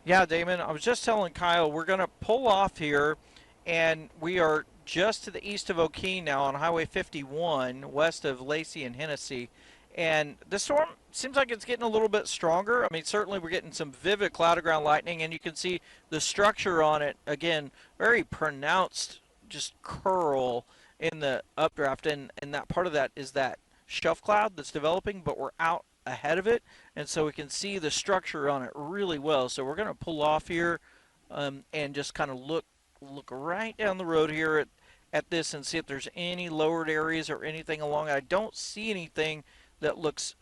Yeah, Damon, I was just telling Kyle we're going to pull off here, and we are just to the east of O'Keene now on Highway 51, west of Lacey and Hennessy. And the storm seems like it's getting a little bit stronger. I mean, certainly we're getting some vivid cloud of ground lightning, and you can see the structure on it, again, very pronounced, just curl in the updraft. And that part of that is that shelf cloud that's developing, but we're out ahead of it, and so we can see the structure on it really well. So we're going to pull off here and just kind of look right down the road here at this and see if there's any lowered areas or anything along it. I don't see anything that looks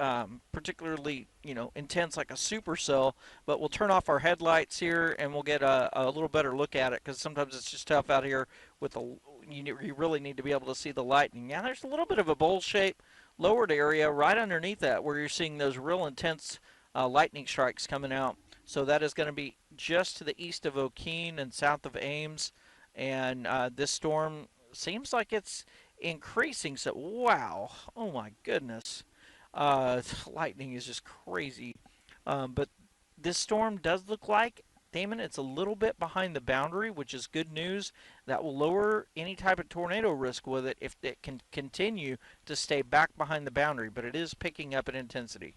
particularly intense like a supercell, but we'll turn off our headlights here and we'll get a little better look at it because sometimes it's just tough out here with the you really need to be able to see the lightning. Yeah, there's a little bit of a bowl shape lowered area right underneath that where you're seeing those real intense lightning strikes coming out. So that is going to be just to the east of O'Keene and south of Ames. And this storm seems like it's increasing. So, wow. Oh, my goodness. Lightning is just crazy. But this storm does look like, Damon, it's a little bit behind the boundary, which is good news. That will lower any type of tornado risk with it if it can continue to stay back behind the boundary. But it is picking up in intensity.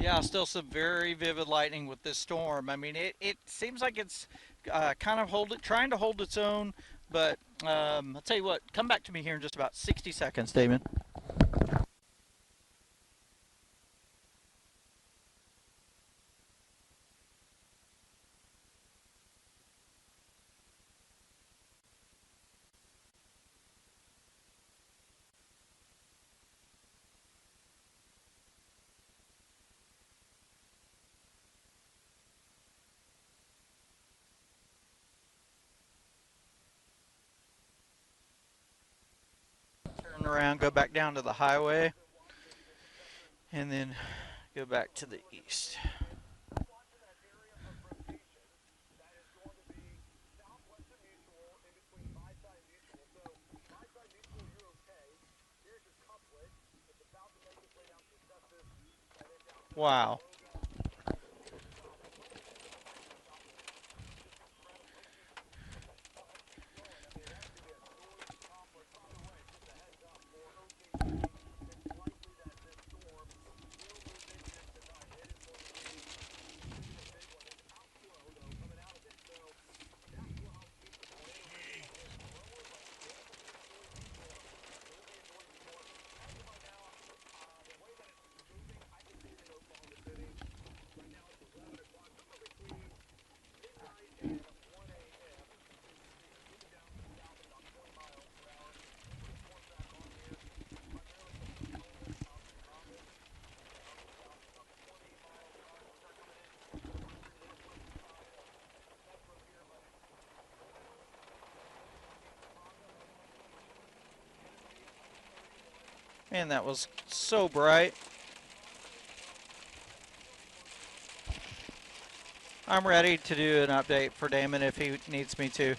Yeah, still some very vivid lightning with this storm. I mean, it seems like it's kind of trying to hold its own, but I'll tell you what, come back to me here in just about 60 seconds, Damon. Turn around, go back down to the highway, and then go back to the east. Wow. Man, that was so bright. I'm ready to do an update for Damon if he needs me to.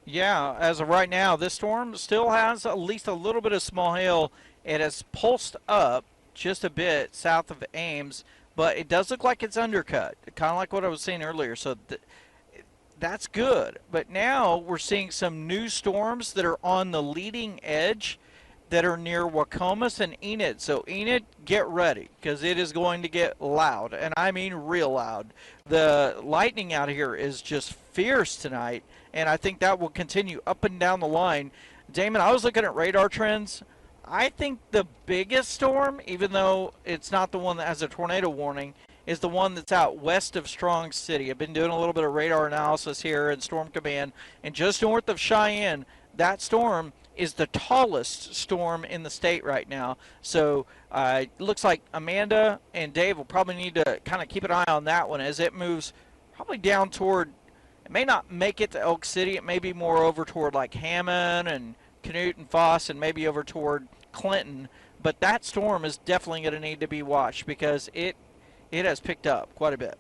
Yeah, as of right now, this storm still has at least a little bit of small hail. It has pulsed up just a bit south of Ames, but it does look like it's undercut, kind of like what I was saying earlier. So that's good. But now we're seeing some new storms that are on the leading edge that are near Wacomas and Enid. So Enid, get ready because it is going to get loud, and I mean real loud. The lightning out here is just fierce tonight, and I think that will continue up and down the line. Damon, I was looking at radar trends. I think the biggest storm, even though it's not the one that has a tornado warning, is the one that's out west of Strong City. I've been doing a little bit of radar analysis here in Storm Command, and just north of Cheyenne, that storm is the tallest storm in the state right now. So it looks like Amanda and Dave will probably need to kind of keep an eye on that one as it moves probably down toward. It may not make it to Elk City. It may be more over toward like Hammond and Canute and Foss, and maybe over toward Clinton. But that storm is definitely going to need to be watched because it has picked up quite a bit.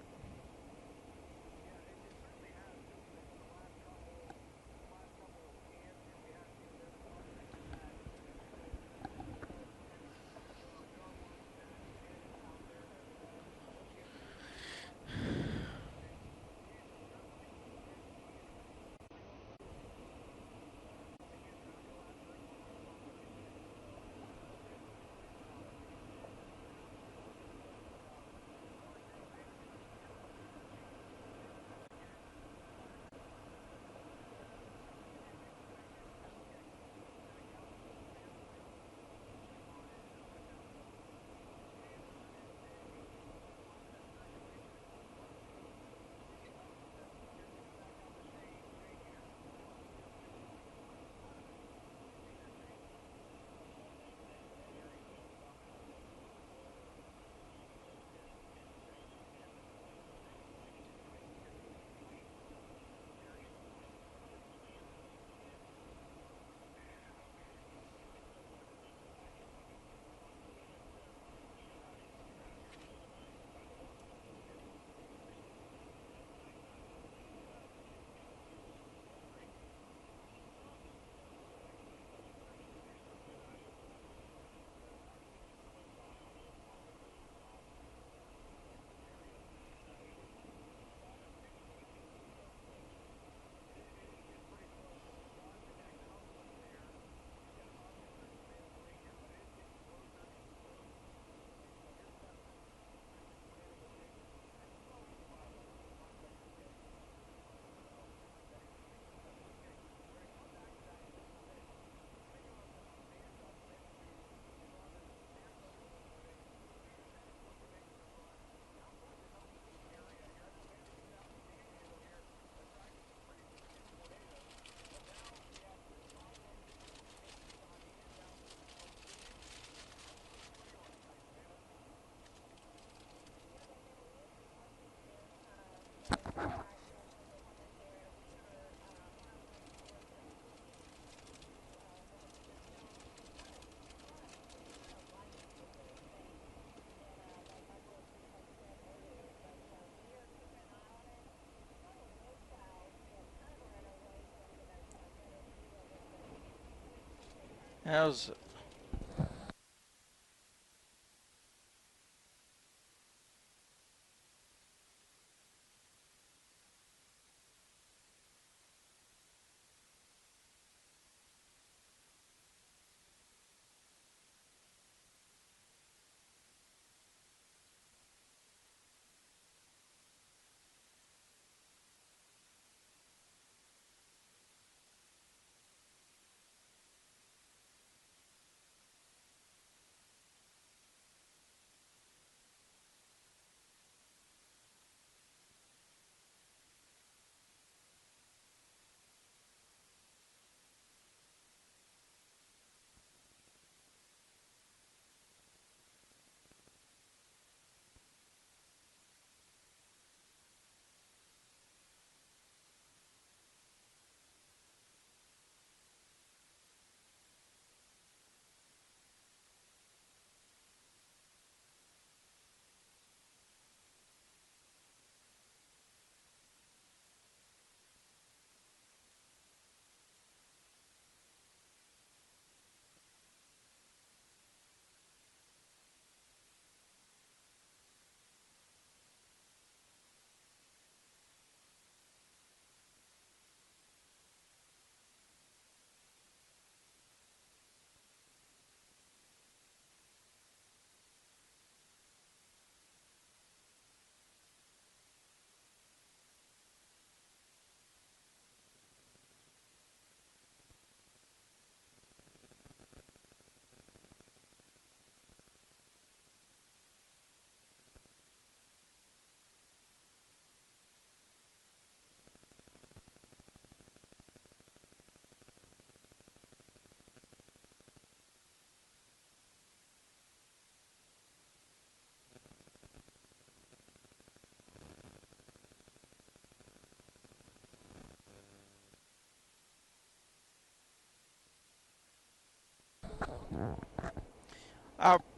That was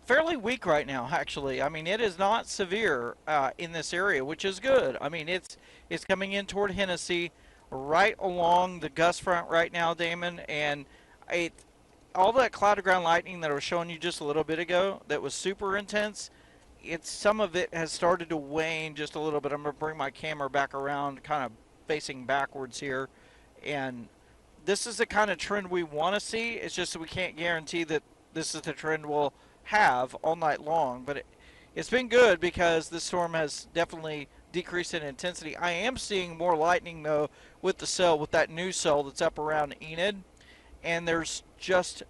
Fairly weak right now, actually. I mean, it is not severe in this area, which is good. I mean, it's coming in toward Hennessy, right along the gust front right now, Damon, and it all that cloud to ground lightning that I was showing you just a little bit ago that was super intense. It's some of it has started to wane just a little bit. I'm gonna bring my camera back around, kind of facing backwards here, and this is the kind of trend we want to see. It's just that we can't guarantee that this is the trend we'll have all night long. But it's been good because the storm has definitely decreased in intensity. I am seeing more lightning though with the cell, with that new cell that's up around Enid, and there's just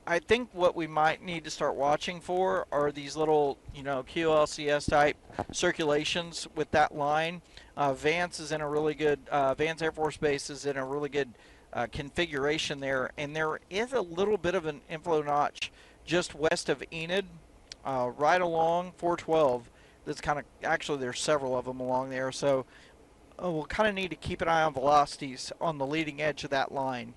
I think what we might need to start watching for are these little, QLCS type circulations with that line. Vance is in a really good, Vance Air Force Base is in a really good configuration there, and there is a little bit of an inflow notch just west of Enid, right along 412. That's kind of, actually, there's several of them along there, so we'll kind of need to keep an eye on velocities on the leading edge of that line.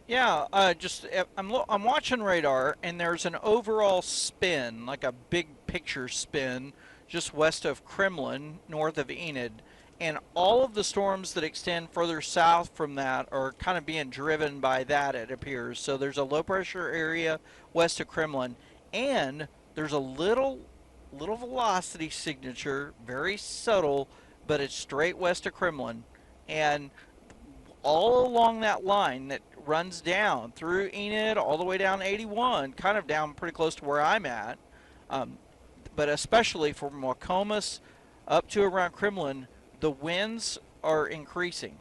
Yeah, I'm watching radar, and there's an overall spin, like a big picture spin, just west of Kremlin, north of Enid, and all of the storms that extend further south from that are kind of being driven by that. It appears so. There's a low pressure area west of Kremlin, and there's a little velocity signature, very subtle, but it's straight west of Kremlin, and all along that line that runs down through Enid all the way down 81, kind of down pretty close to where I'm at, um, but especially from Wacomus up to around Kremlin, the winds are increasing.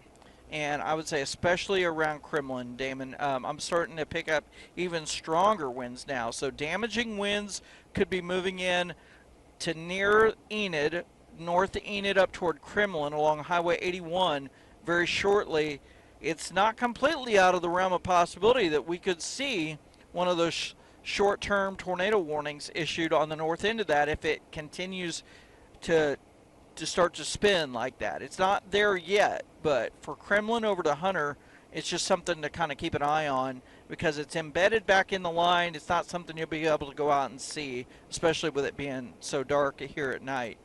And I would say, especially around Kremlin, Damon, I'm starting to pick up even stronger winds now. So, damaging winds could be moving in to near Enid, north of Enid up toward Kremlin along Highway 81 very shortly. It's not completely out of the realm of possibility that we could see one of those short-term tornado warnings issued on the north end of that if it continues to start to spin like that. It's not there yet, but for Kremlin over to Hunter, it's just something to kind of keep an eye on because it's embedded back in the line. It's not something you'll be able to go out and see, especially with it being so dark here at night.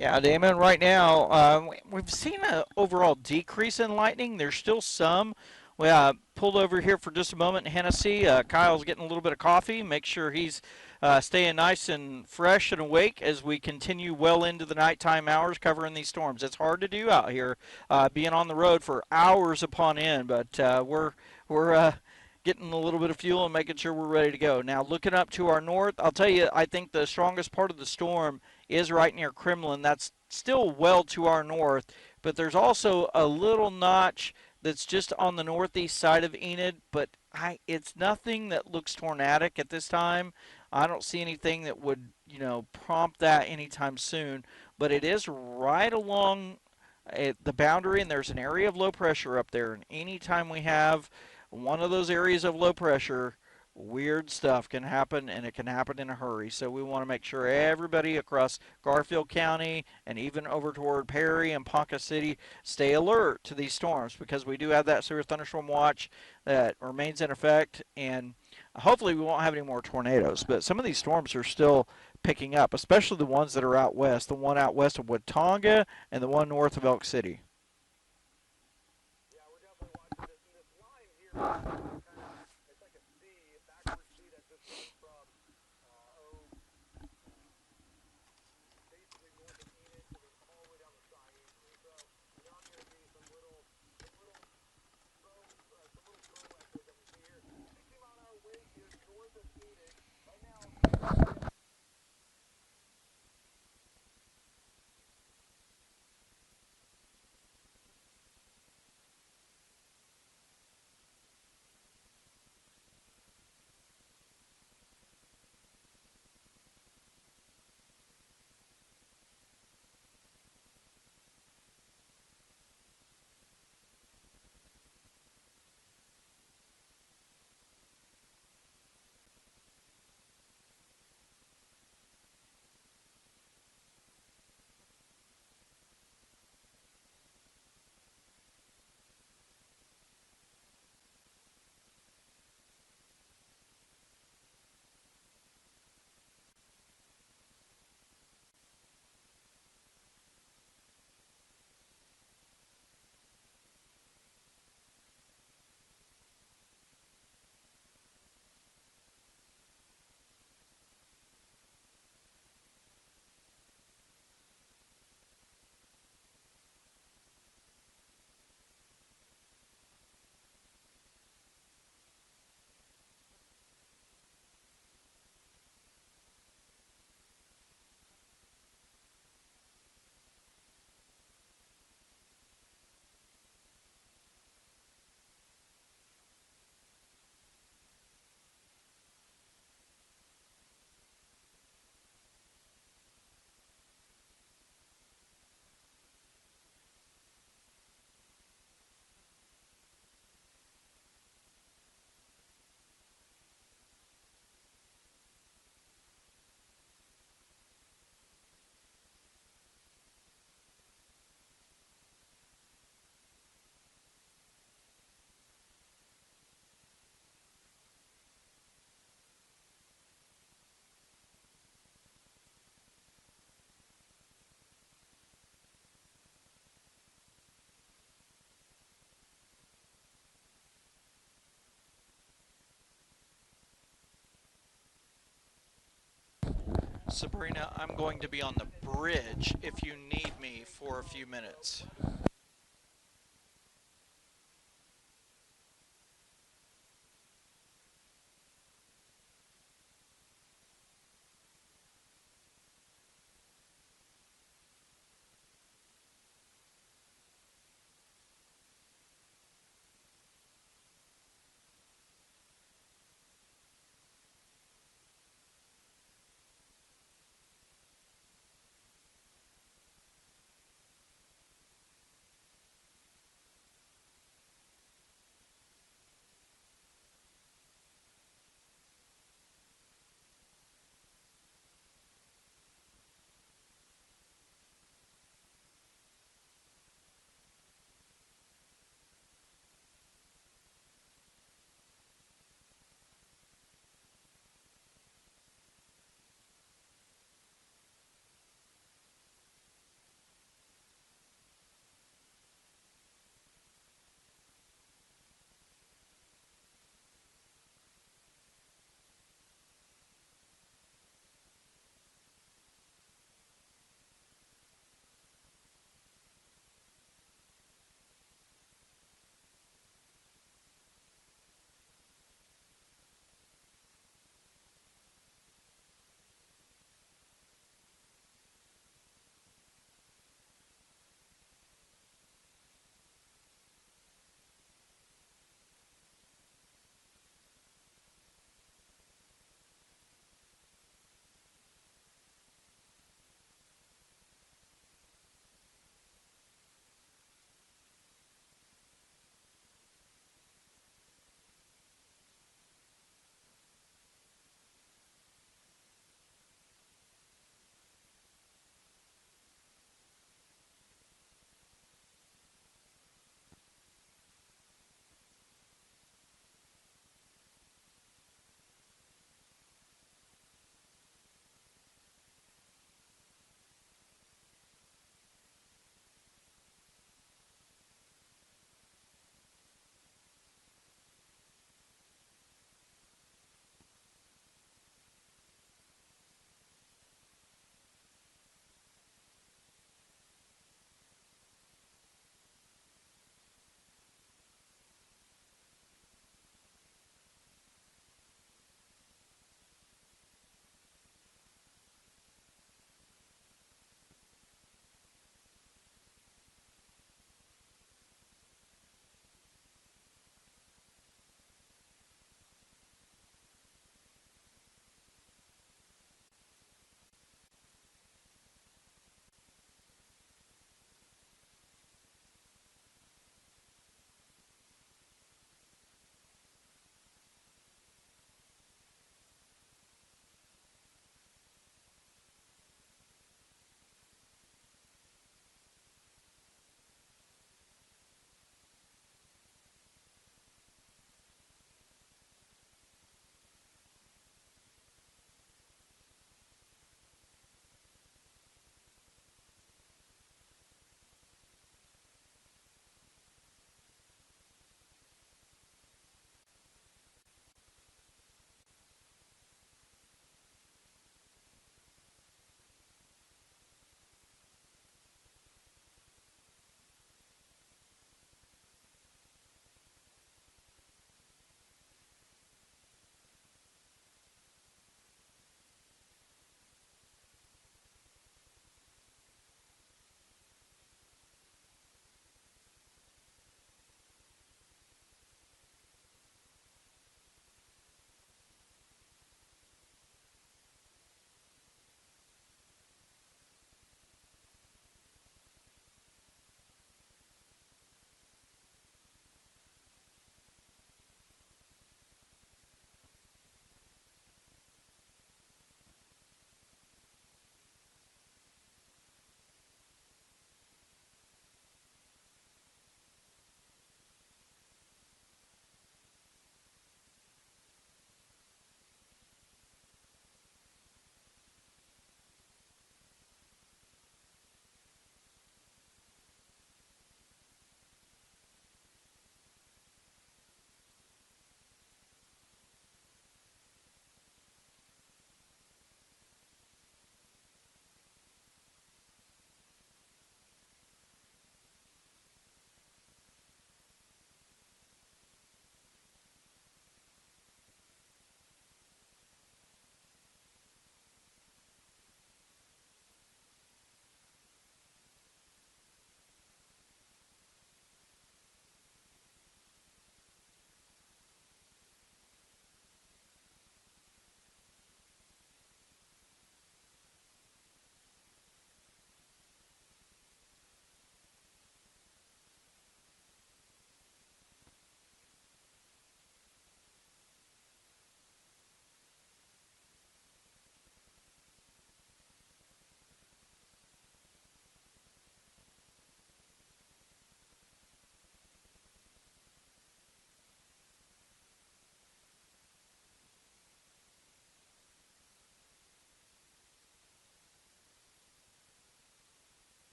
Yeah, Damon, right now, we've seen an overall decrease in lightning. There's still some. We pulled over here for just a moment in Hennessy. Kyle's getting a little bit of coffee. Make sure he's staying nice and fresh and awake as we continue well into the nighttime hours covering these storms. It's hard to do out here, being on the road for hours upon end, but we're getting a little bit of fuel and making sure we're ready to go. Now, looking up to our north, I'll tell you, I think the strongest part of the storm is right near Kremlin. That's still well to our north, but there's also a little notch that's just on the northeast side of Enid, but it's nothing that looks tornadic at this time. I don't see anything that would, prompt that anytime soon, but it is right along the boundary, and there's an area of low pressure up there. And anytime we have one of those areas of low pressure, weird stuff can happen, and it can happen in a hurry. So we want to make sure everybody across Garfield County and even over toward Perry and Ponca City stay alert to these storms, because we do have that severe thunderstorm watch that remains in effect, and hopefully we won't have any more tornadoes. But some of these storms are still picking up, especially the ones that are out west, the one out west of Watonga and the one north of Elk City. Sabrina, I'm going to be on the bridge if you need me for a few minutes.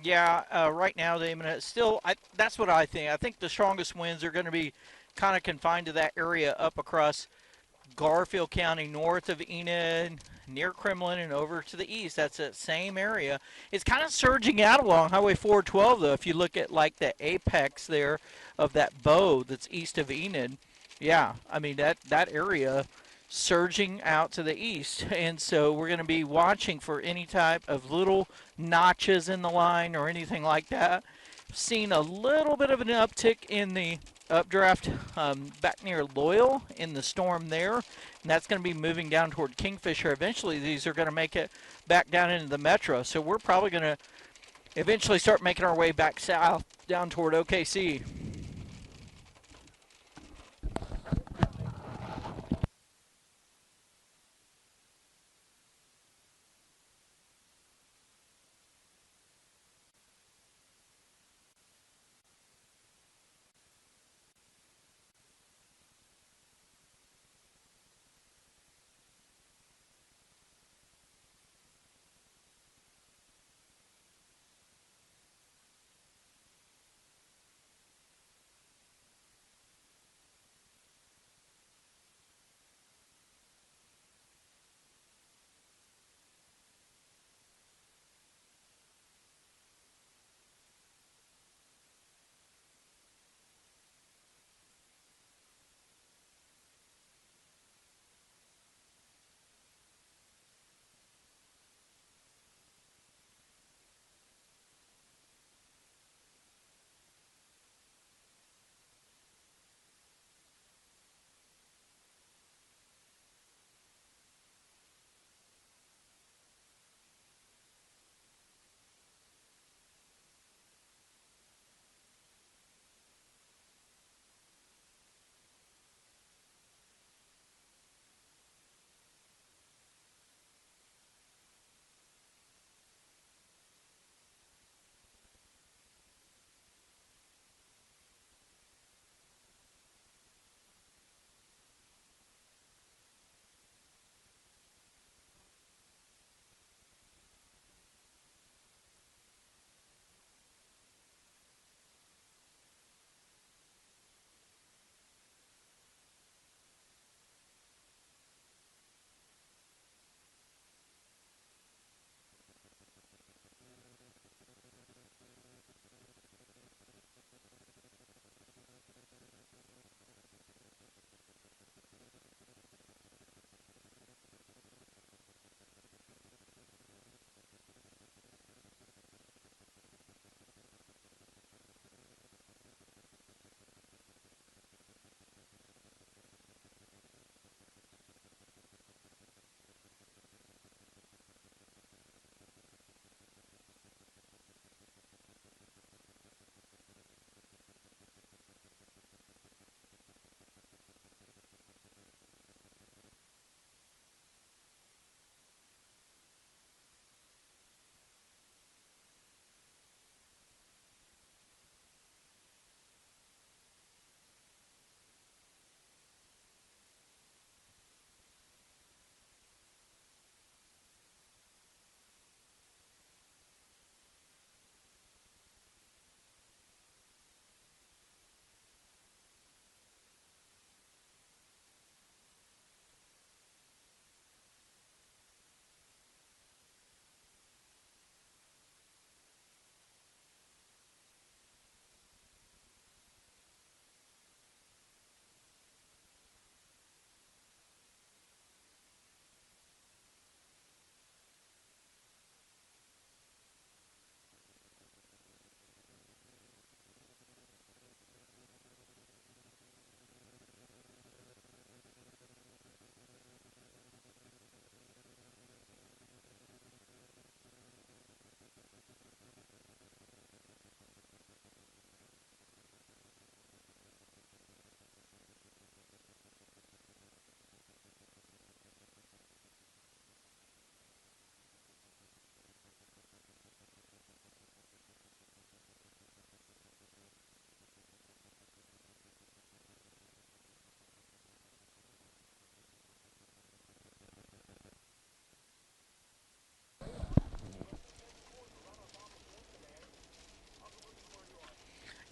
Yeah, right now, Damon, it's still, that's what I think. I think the strongest winds are going to be kind of confined to that area up across Garfield County, north of Enid, near Kremlin, and over to the east. That's that same area. It's kind of surging out along Highway 412, though. If you look at like the apex there of that bow that's east of Enid, yeah, I mean that area surging out to the east, and so we're going to be watching for any type of little notches in the line or anything like that. Seen a little bit of an uptick in the updraft back near Loyal in the storm there, and that's going to be moving down toward Kingfisher. Eventually, these are going to make it back down into the metro, so we're probably going to eventually start making our way back south down toward OKC.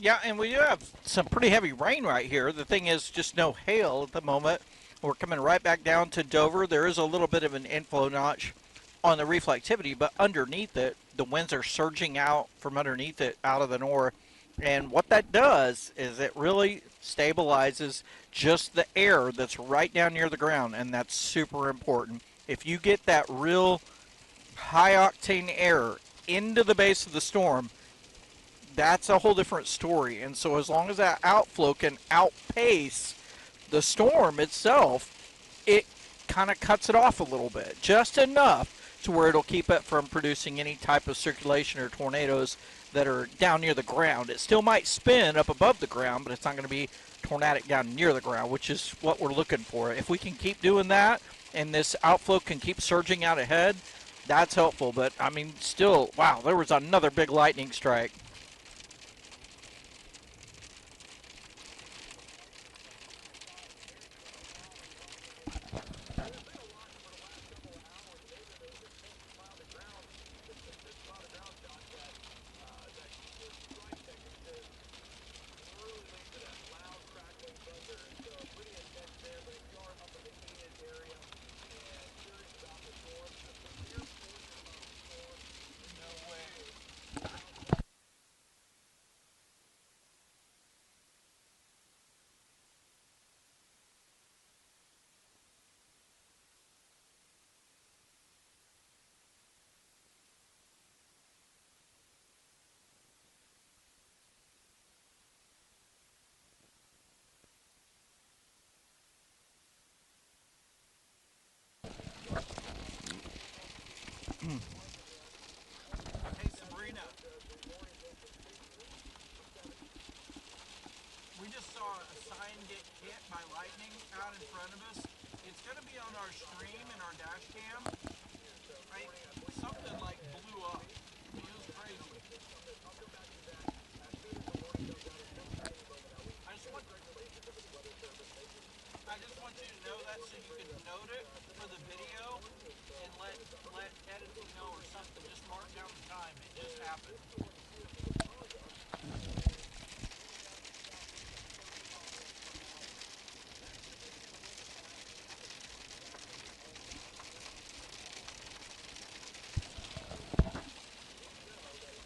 Yeah, and we do have some pretty heavy rain right here. The thing is, just no hail at the moment. We're coming right back down to Dover. There is a little bit of an inflow notch on the reflectivity, but underneath it, the winds are surging out from underneath it out of the north. And what that does is it really stabilizes just the air that's right down near the ground, and that's super important. If you get that real high octane air into the base of the storm, that's a whole different story. And so as long as that outflow can outpace the storm itself, it kind of cuts it off a little bit, just enough to where it'll keep it from producing any type of circulation or tornadoes that are down near the ground. It still might spin up above the ground, but it's not going to be tornadic down near the ground, which is what we're looking for. If we can keep doing that and this outflow can keep surging out ahead, that's helpful. But I mean, still, wow, there was another big lightning strike. Hey, Sabrina, we just saw a sign get hit by lightning out in front of us. It's going to be on our stream and our dash cam. Something like blew up. I mean, it was crazy. I just want I just want you to know that so you can note it for the video and let editing know or something. Just mark down the time. It just happened.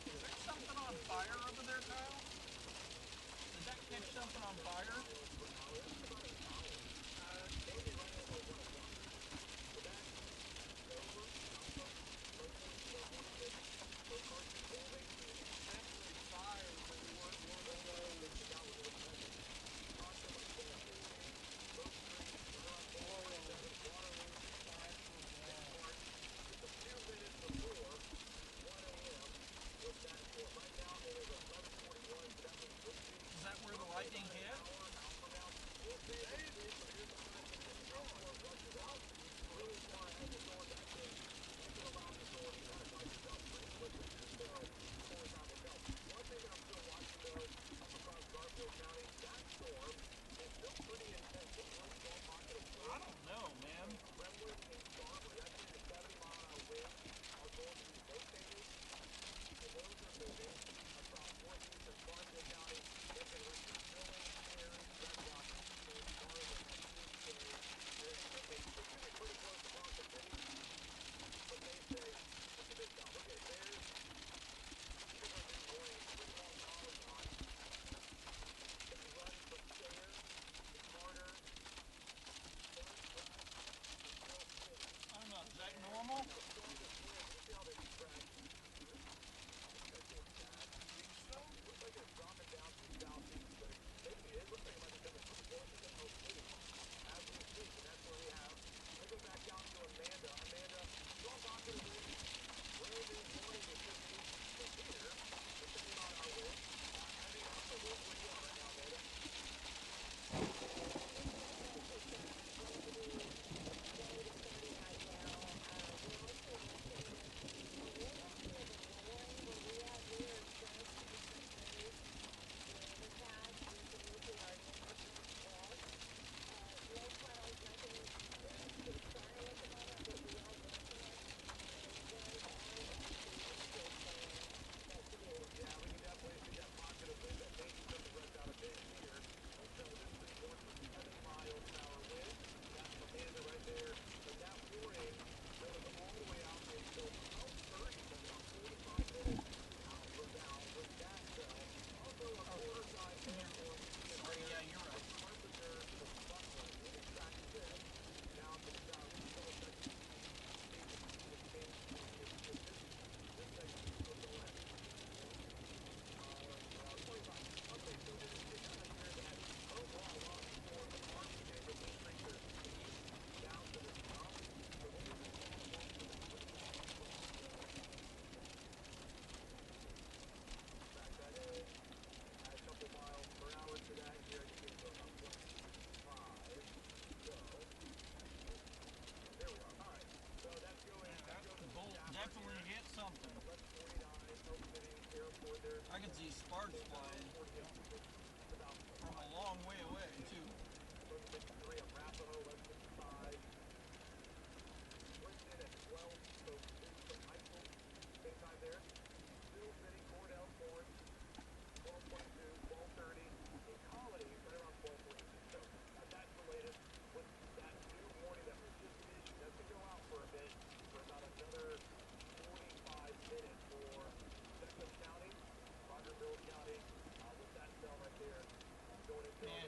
Is there something on fire over there, Kyle? Did that catch something on fire?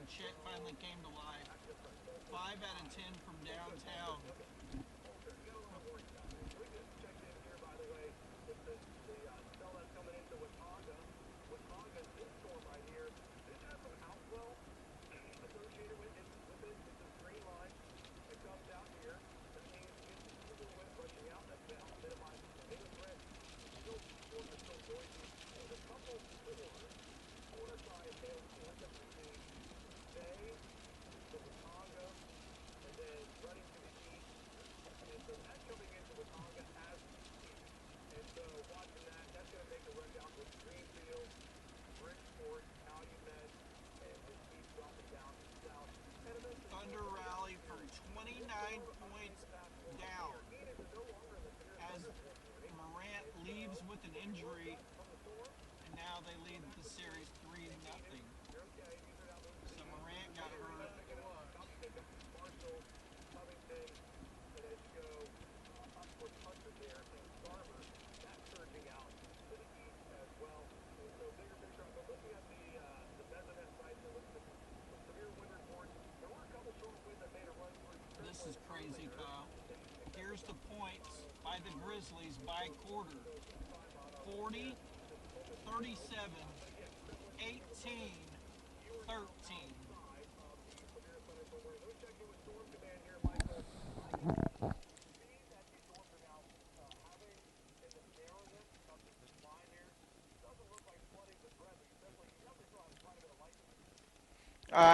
and Chet finally came to life. 5 out of 10 from downtown. Thunder rally from 29 points down as Morant leaves with an injury, and now they lead the series 3-0. So Morant got hurt. This is crazy, Kyle. Here's the points by the Grizzlies by quarter. 40, 37, 18, 13.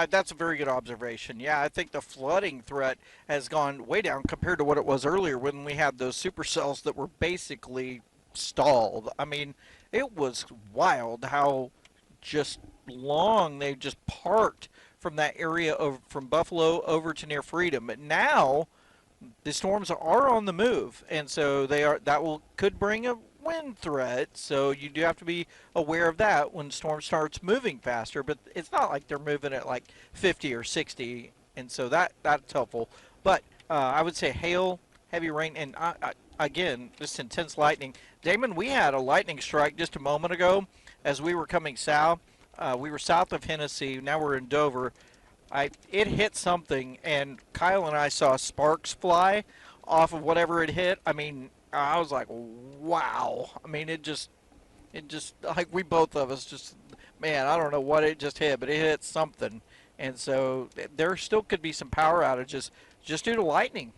That's a very good observation. Yeah, I think the flooding threat has gone way down compared to what it was earlier when we had those supercells that were basically stalled. I mean, it was wild how just long they just parked from that area of from Buffalo over to near Freedom. But now the storms are on the move, and so they are that will could bring a wind threat. So you do have to be aware of that when storm starts moving faster. But it's not like they're moving at like 50 or 60, and so that's helpful. But I would say hail, heavy rain, and again, this intense lightning. Damon, we had a lightning strike just a moment ago as we were coming south. We were south of Hennessy. Now we're in Dover. It hit something, and Kyle and I saw sparks fly off of whatever it hit. I mean, I was like, wow. I mean, it just like we both of us just, man, I don't know what it just hit, but it hit something, and so there still could be some power outages just due to lightning.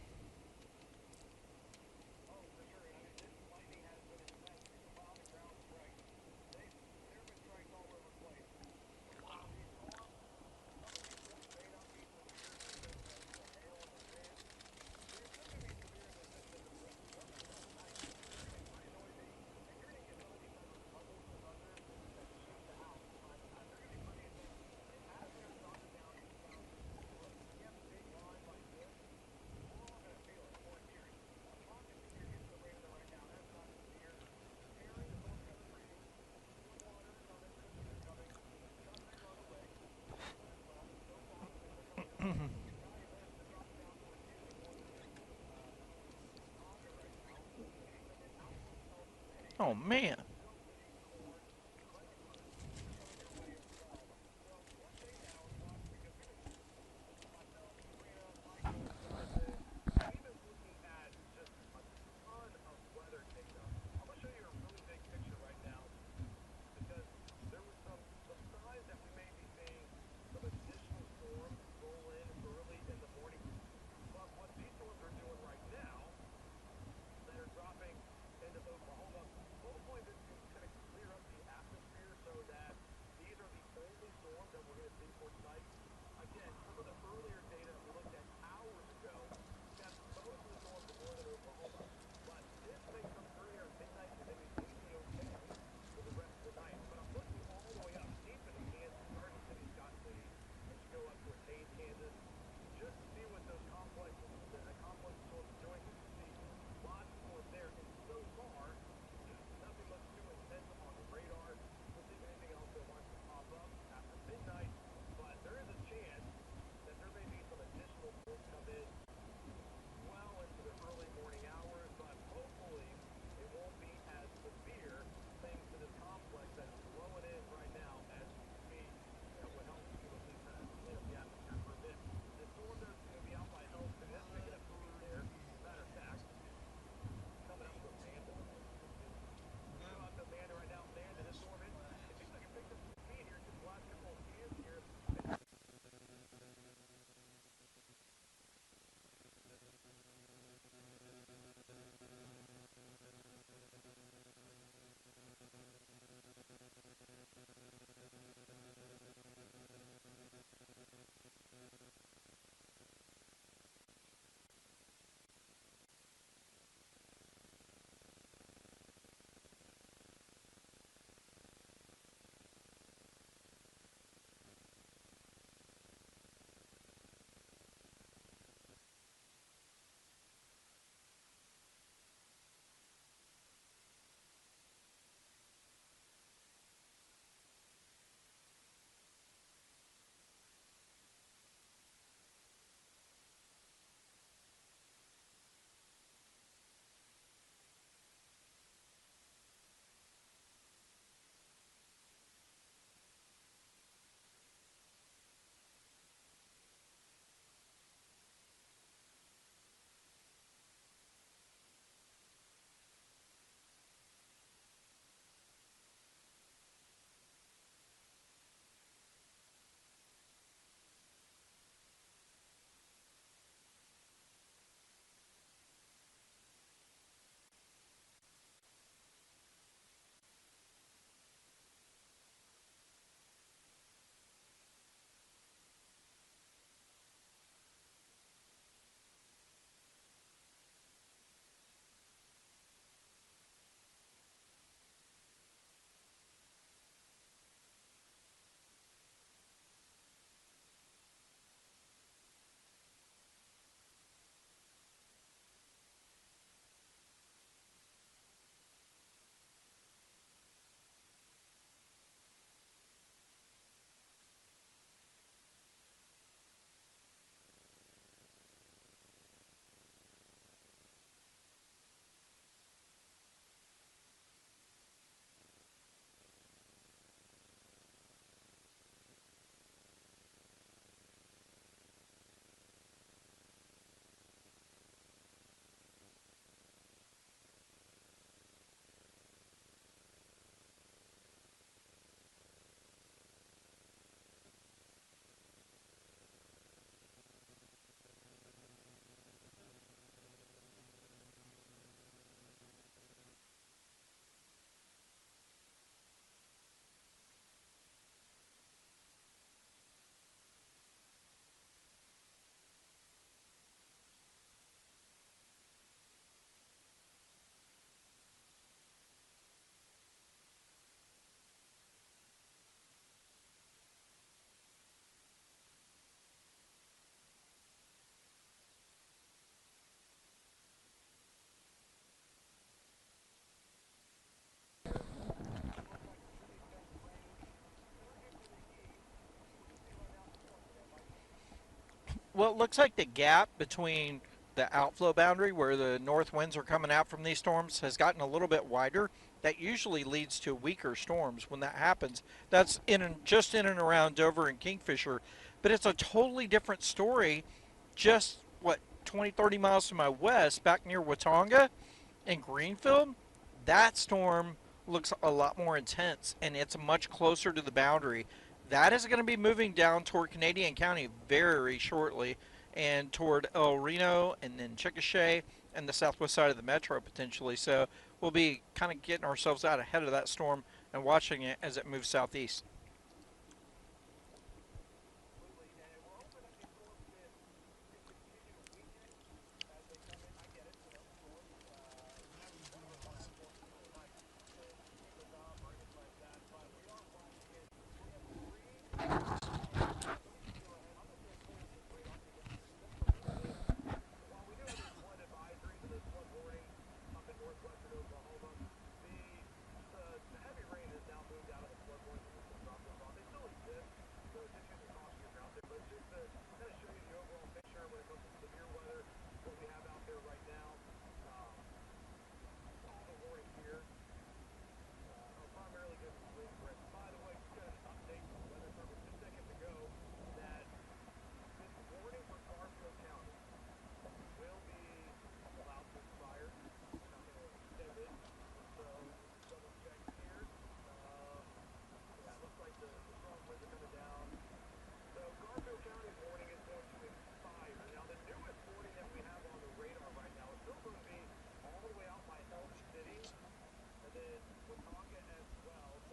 Oh man. Well, it looks like the gap between the outflow boundary where the north winds are coming out from these storms has gotten a little bit wider. That usually leads to weaker storms when that happens. That's just in and around Dover and Kingfisher, but it's a totally different story. Just what 20, 30 miles to my west, back near Watauga and Greenfield, that storm looks a lot more intense and it's much closer to the boundary. That is going to be moving down toward Canadian County very shortly and toward El Reno and then Chickasha and the southwest side of the metro potentially. So we'll be kind of getting ourselves out ahead of that storm and watching it as it moves southeast.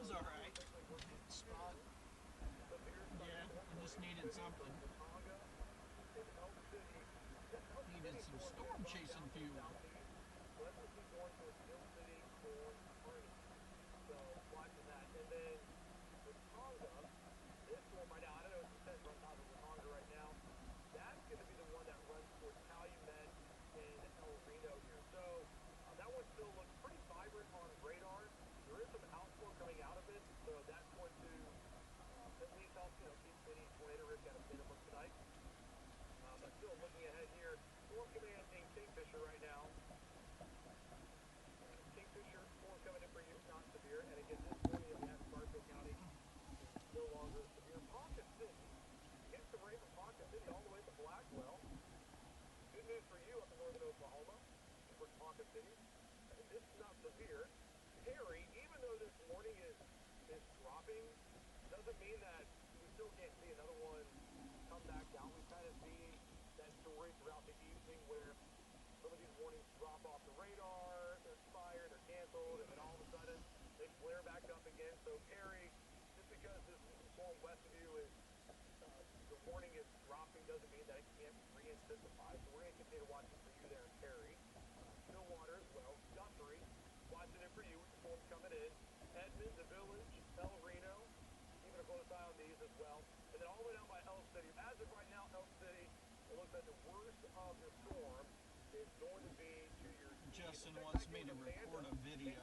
It's all right. Spot. Yeah, I just needed something. Needed some storm chasing fuel. Justin wants me to record a video.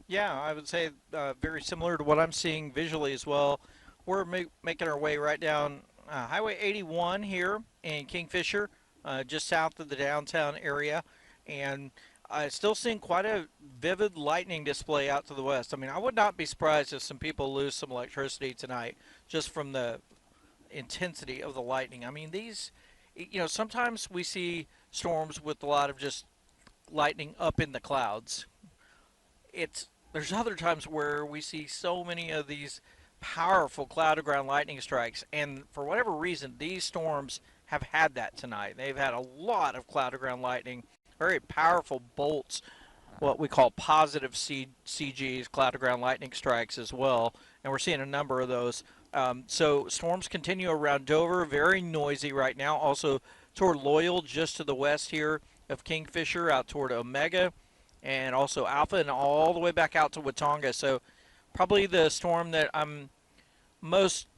Yeah, I would say very similar to what I'm seeing visually as well. We're making our way right down Highway 81 here in Kingfisher, just south of the downtown area, and still seeing quite a vivid lightning display out to the west. I mean, I would not be surprised if some people lose some electricity tonight just from the intensity of the lightning. I mean, sometimes we see storms with a lot of just lightning up in the clouds. There's other times where we see so many of these powerful cloud to ground lightning strikes, and for whatever reason, these storms have had that tonight. They've had a lot of cloud to ground lightning, very powerful bolts, what we call positive CGs, cloud to ground lightning strikes as well, and we're seeing a number of those. So storms continue around Dover, very noisy right now. Also toward Loyal, just to the west here of Kingfisher, out toward Omega, and also Alpha, and all the way back out to Watonga. So probably the storm that I'm most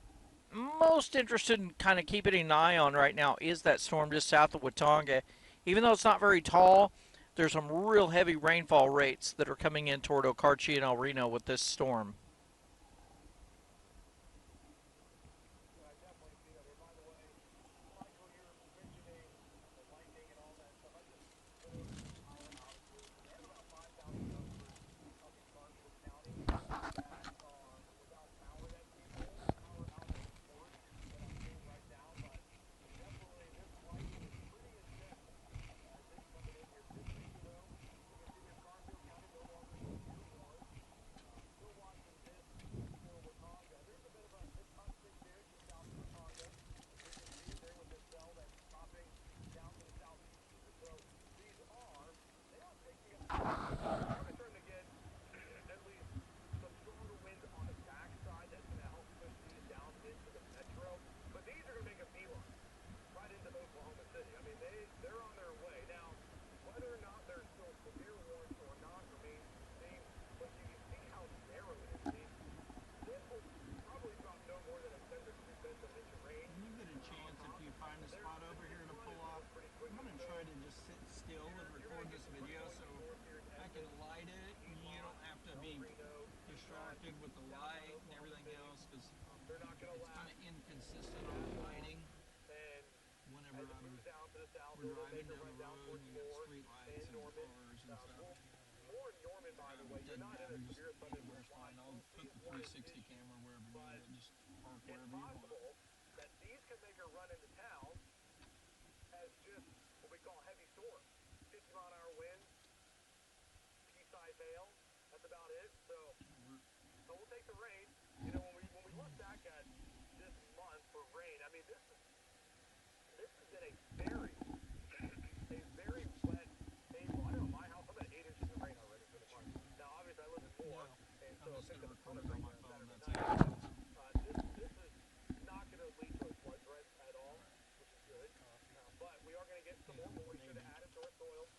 most interested in kind of keeping an eye on right now is that storm just south of Watonga. Even though it's not very tall, there's some real heavy rainfall rates that are coming in toward Okarche and El Reno with this storm. Can you get a chance if you find a spot over here to pull off? I'm going to try to just sit still and record this video so I can light it. You don't have to be distracted with the light and everything else because it's kind of inconsistent on the lighting whenever we're driving down the road and you got street lights and cars and stuff. Doesn't matter, just anywhere's fine. I'll put the 360 camera wherever you need it. Just park wherever you want. No, I'm just going to record it on my phone. That's it. Maybe.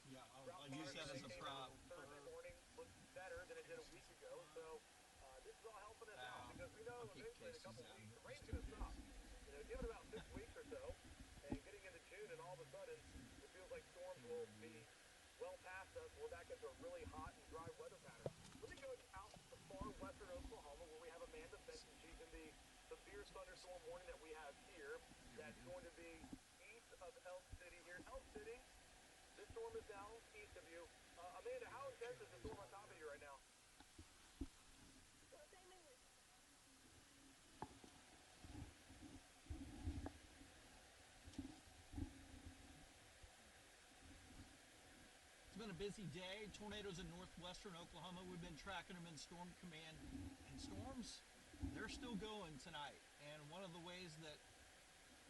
Yeah, I'll use that as a prop for. I'll keep cases out of it just in case. Here we go. Here we go. It's been a busy day. Tornadoes in northwestern Oklahoma. We've been tracking them in Storm Command. And storms, they're still going tonight. And one of the ways that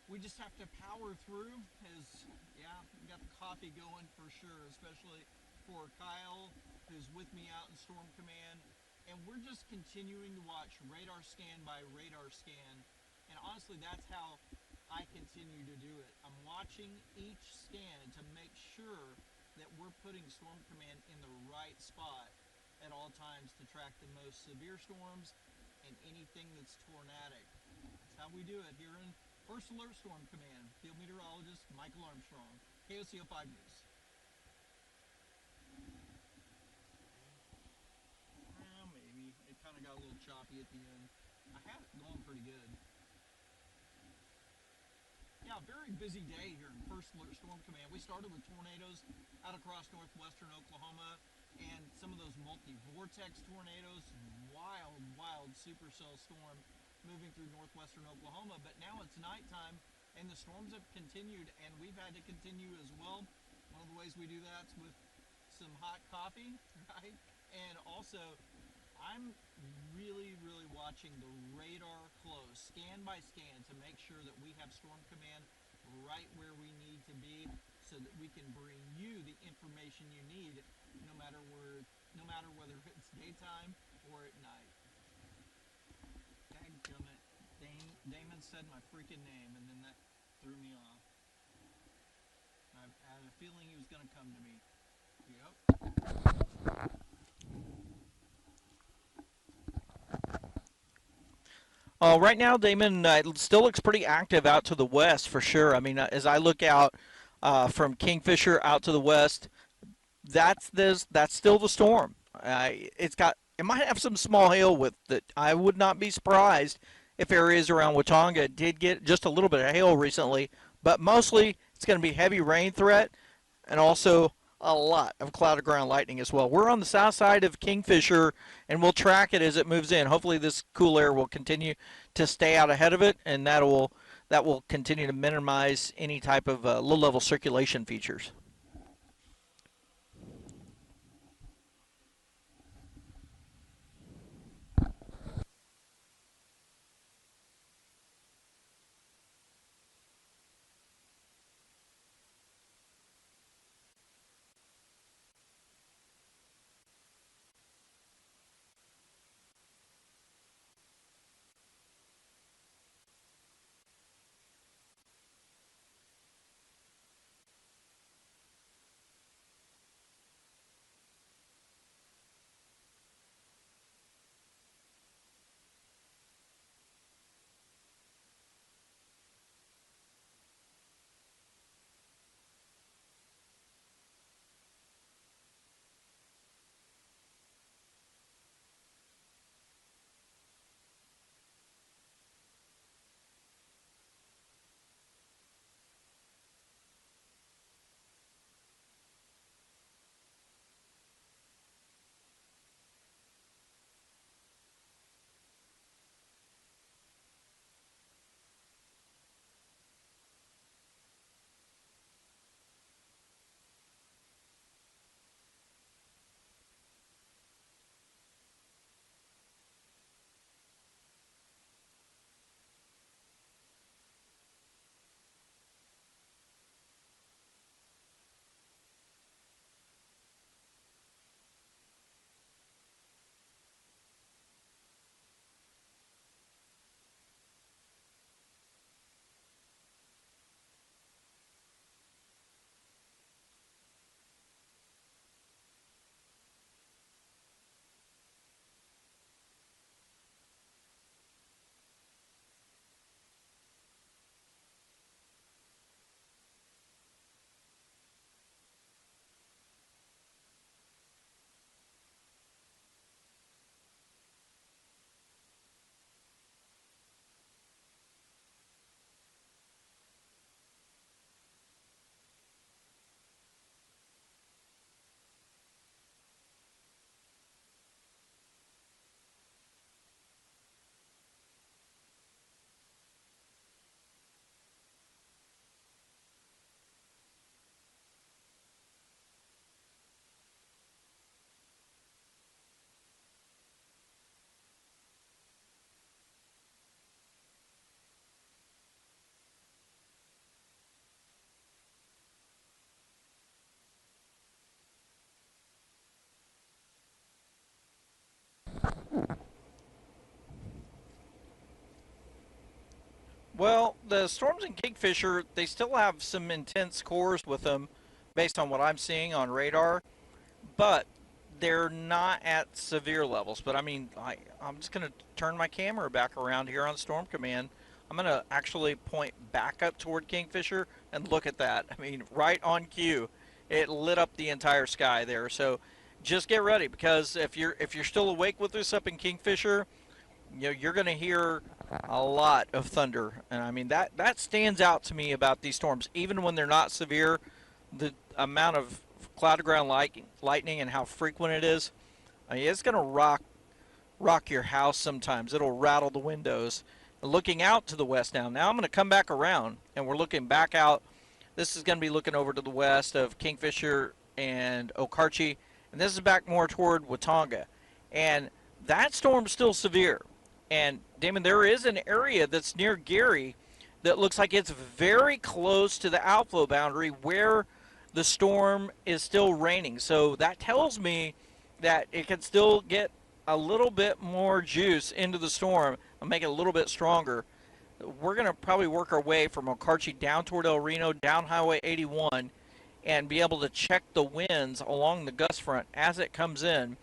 we just have to power through is, yeah, we got the coffee going for sure, especially for Kyle, who's with me out in Storm Command. And we're just continuing to watch radar scan by radar scan. And honestly, that's how I continue to do it. I'm watching each scan to make sure that we're putting Storm Command in the right spot at all times to track the most severe storms and anything that's tornadic. That's how we do it here in First Alert Storm Command. Field Meteorologist Michael Armstrong, KOCO 5 News. at the end. I had it going pretty good. Yeah, very busy day here in First Alert Storm Command. We started with tornadoes out across northwestern Oklahoma and some of those multi-vortex tornadoes, wild, wild supercell storm moving through northwestern Oklahoma. But now it's nighttime and the storms have continued and we've had to continue as well. One of the ways we do that is with some hot coffee, right? And also, I'm really, really watching the radar close, scan by scan, to make sure that we have Storm Command right where we need to be, so that we can bring you the information you need, no matter whether it's daytime or at night. Dadgummit, Damon said my freaking name, and then that threw me off. I had a feeling he was going to come to me. Yep. Right now, Damon, it still looks pretty active out to the west for sure. I mean, as I look out from Kingfisher out to the west, that's still the storm. It might have some small hail with it. I would not be surprised if areas around Watauga did get just a little bit of hail recently, but mostly it's going to be heavy rain threat and also a lot of cloud of ground lightning as well. We're on the south side of Kingfisher, and we'll track it as it moves in. Hopefully, this cool air will continue to stay out ahead of it, and that will continue to minimize any type of low-level circulation features. Well, the storms in Kingfisher, they still have some intense cores with them based on what I'm seeing on radar, but they're not at severe levels. But I mean, I'm just going to turn my camera back around here on Storm Command. I'm going to actually point back up toward Kingfisher and look at that. I mean, right on cue, it lit up the entire sky there. So just get ready, because if you're still awake with us up in Kingfisher, you're going to hear a lot of thunder, and I mean that stands out to me about these storms. Even when they're not severe, the amount of cloud to ground lightning and how frequent it is, I mean, it's going to rock your house sometimes. It'll rattle the windows. Looking out to the west now. Now I'm going to come back around, and we're looking back out. This is going to be looking over to the west of Kingfisher and Okarche, and this is back more toward Watonga. And that storm's still severe. And Damon, there is an area that's near Gary that looks like it's very close to the outflow boundary where the storm is still raining. So that tells me that it can still get a little bit more juice into the storm and make it a little bit stronger. We're going to probably work our way from Okarche down toward El Reno, down Highway 81, and be able to check the winds along the gust front as it comes in.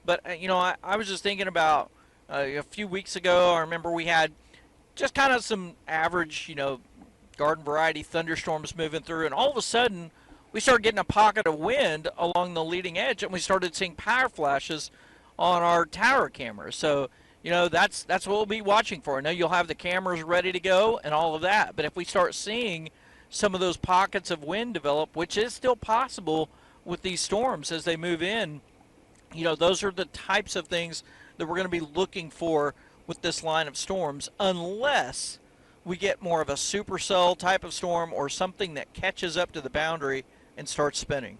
But, I was just thinking about a few weeks ago, I remember we had just kind of some average, garden variety thunderstorms moving through, and all of a sudden we started getting a pocket of wind along the leading edge, and we started seeing power flashes on our tower cameras. So, that's what we'll be watching for. I know you'll have the cameras ready to go and all of that, but if we start seeing some of those pockets of wind develop, which is still possible with these storms as they move in, those are the types of things that we're going to be looking for with this line of storms, unless we get more of a supercell type of storm or something that catches up to the boundary and starts spinning.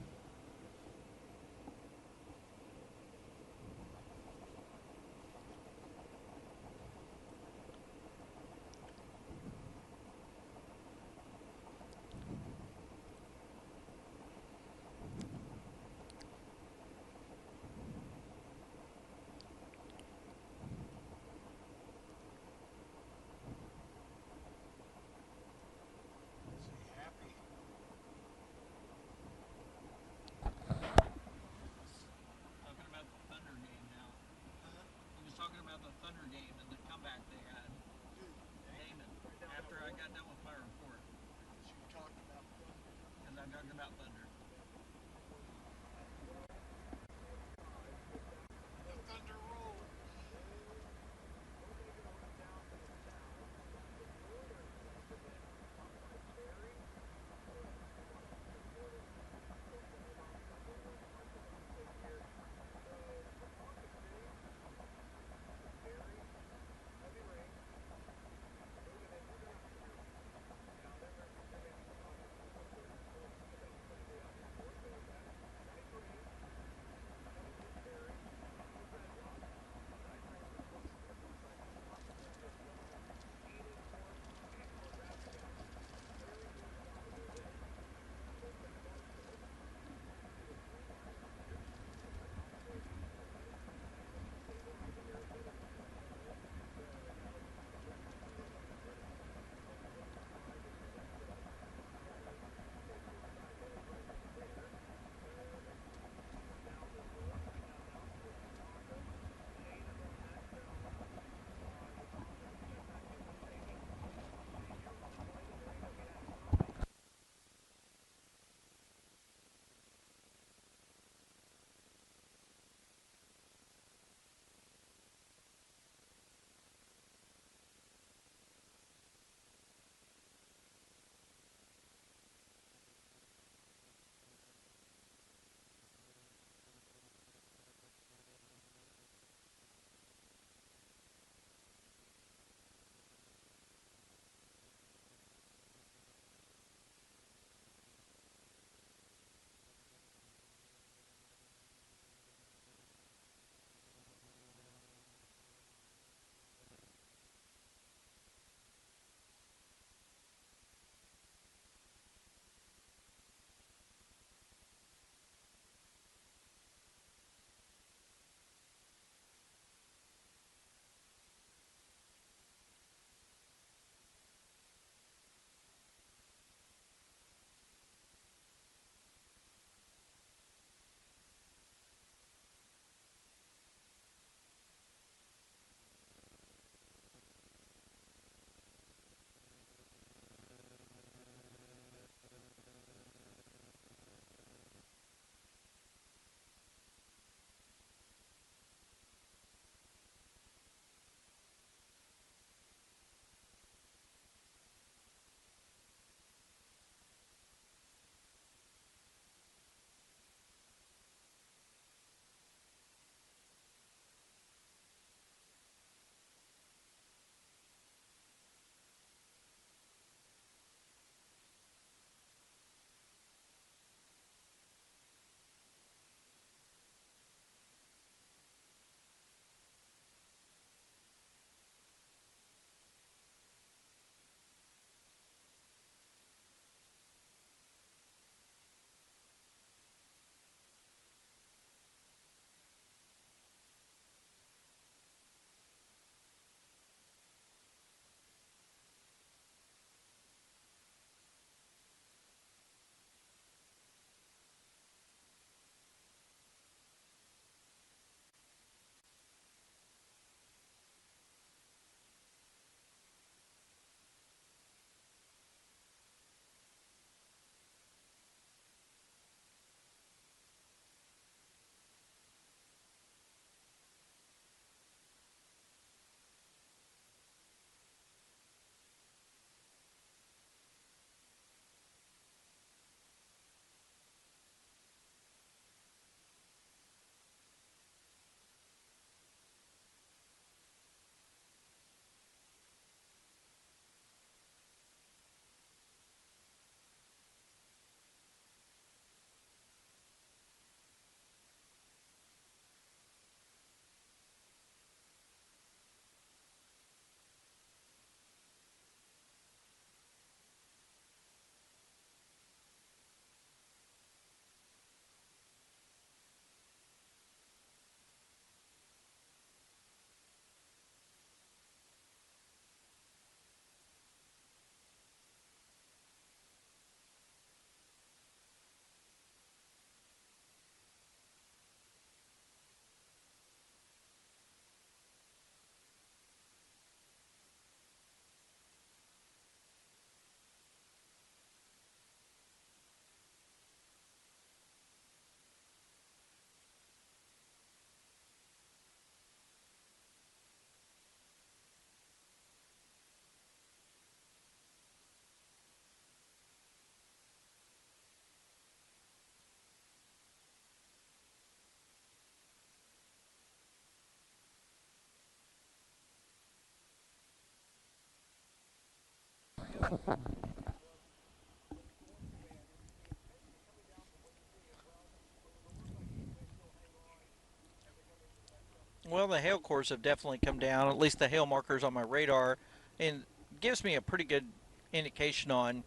Well, the hail cores have definitely come down. At least the hail markers on my radar, and gives me a pretty good indication on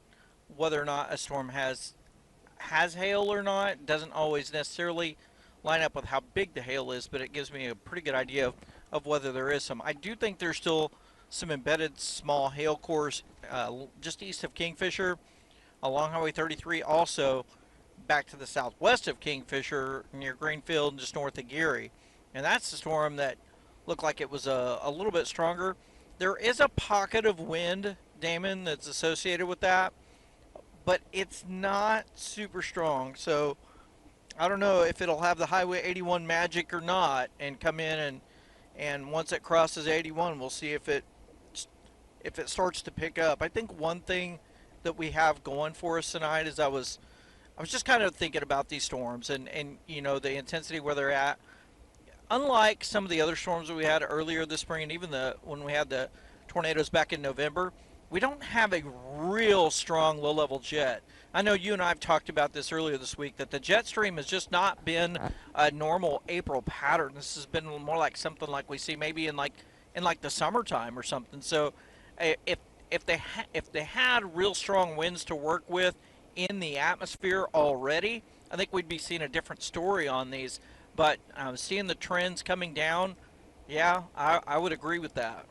whether or not a storm has hail or not. It doesn't always necessarily line up with how big the hail is, but it gives me a pretty good idea of whether there is some. I do think there's still some embedded small hail cores just east of Kingfisher along Highway 33. Also, back to the southwest of Kingfisher near Greenfield and just north of Geary. And that's the storm that looked like it was a little bit stronger. There is a pocket of wind, Damon, that's associated with that, but it's not super strong. So I don't know if it'll have the Highway 81 magic or not and come in and once it crosses 81, we'll see if it starts to pick up. I think one thing that we have going for us tonight is I was just kind of thinking about these storms and you know the intensity where they're at. Unlike some of the other storms that we had earlier this spring, and even the when we had the tornadoes back in November, we don't have a real strong low-level jet. I know you and I have talked about this earlier this week that the jet stream has just not been a normal April pattern. This has been more like something like we see maybe in like the summertime or something. So, if if they had real strong winds to work with in the atmosphere already, I think we'd be seeing a different story on these. But seeing the trends coming down, yeah, I would agree with that.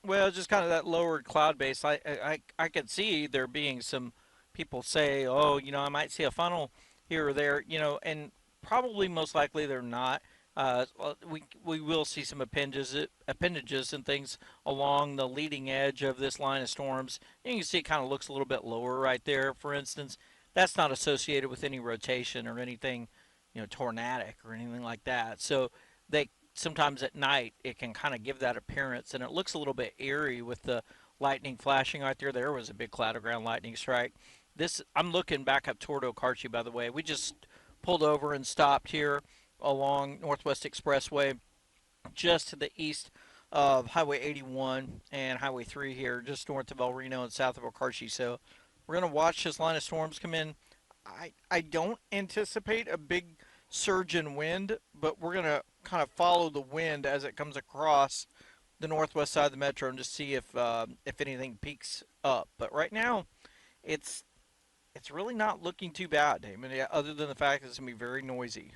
Well, just kind of that lowered cloud base. I could see there being some people say, oh, I might see a funnel here or there, and probably most likely they're not. Well, we will see some appendages and things along the leading edge of this line of storms. You can see it kind of looks a little bit lower right there, for instance. That's not associated with any rotation or anything, tornadic or anything like that. So they sometimes at night it can kind of give that appearance, and it looks a little bit eerie with the lightning flashing right there. There was a big cloud of ground lightning strike. This I'm looking back up toward Okarchi, by the way. We just pulled over and stopped here along Northwest Expressway, just to the east of Highway 81 and Highway 3 here, just north of El Reno and south of Okarchi. So we're going to watch this line of storms come in. I don't anticipate a big surge in wind, but we're going to kind of follow the wind as it comes across the northwest side of the metro and just see if anything peaks up. But right now, it's it's really not looking too bad, Damon. Yeah, other than the fact that it's going to be very noisy.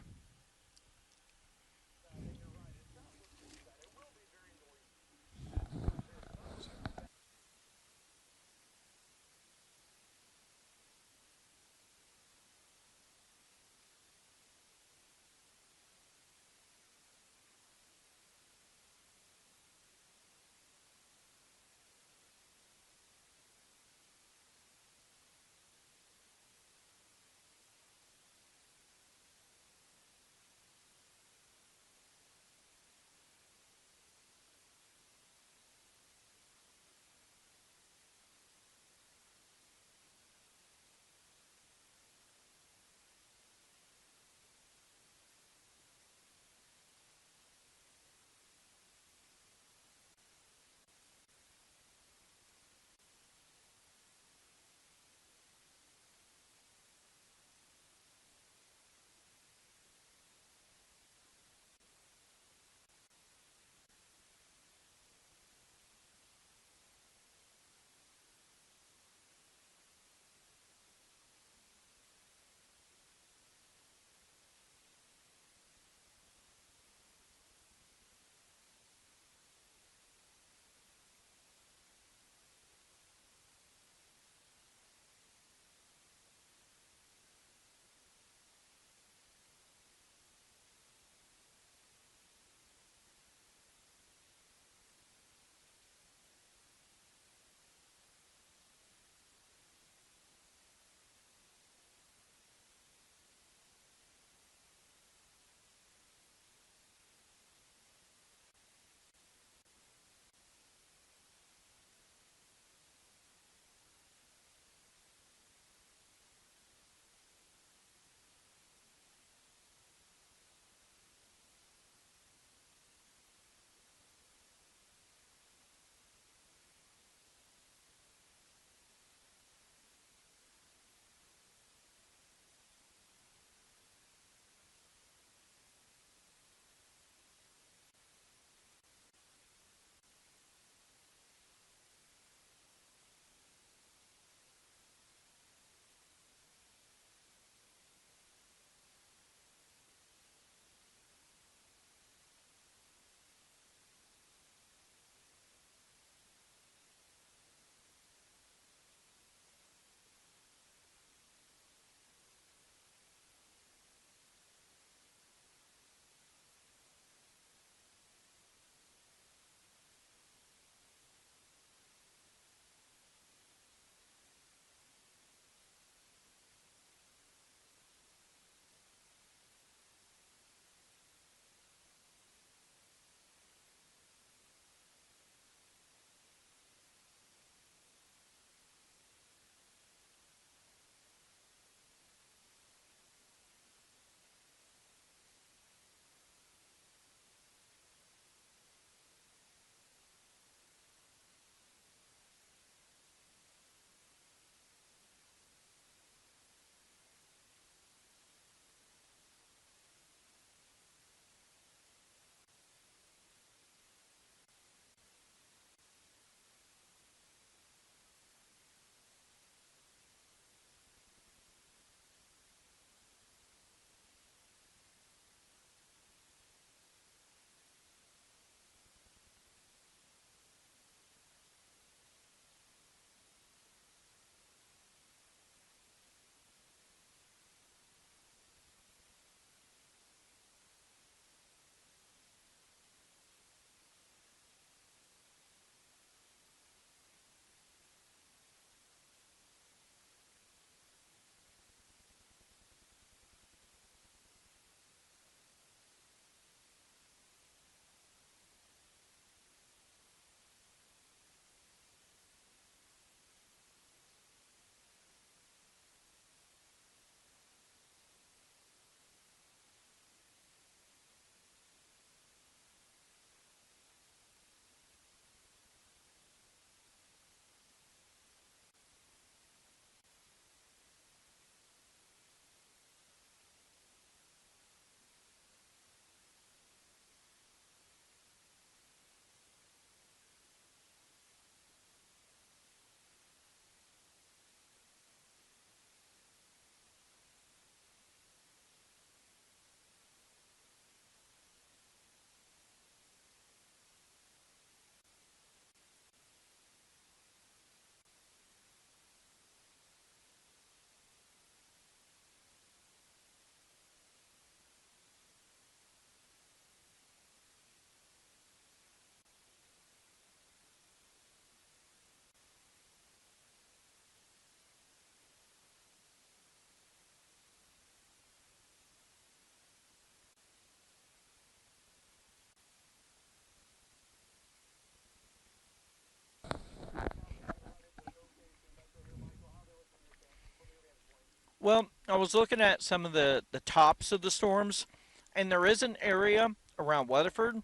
Well, I was looking at some of the tops of the storms, and there is an area around Weatherford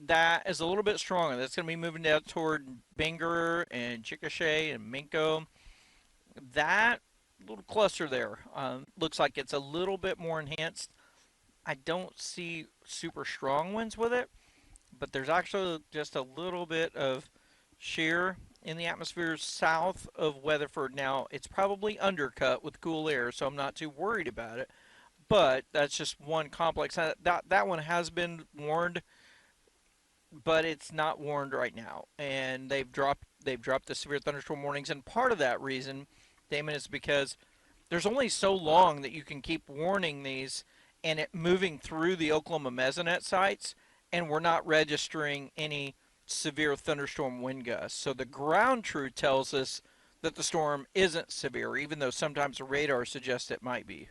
that is a little bit stronger. That's going to be moving down toward Bangor and Chickasha and Minko. That little cluster there looks like it's a little bit more enhanced. I don't see super strong winds with it, but there's actually just a little bit of shear in the atmosphere south of Weatherford. Now, it's probably undercut with cool air, so I'm not too worried about it. But that's just one complex. That one has been warned, but it's not warned right now. And they've dropped the severe thunderstorm warnings, and part of that reason, Damon, is because there's only so long that you can keep warning these and it moving through the Oklahoma mesonet sites, and we're not registering any severe thunderstorm wind gusts. So the ground truth tells us that the storm isn't severe, even though sometimes the radar suggests it might be.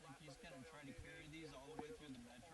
Think he's going to try to carry these all the way through the metro?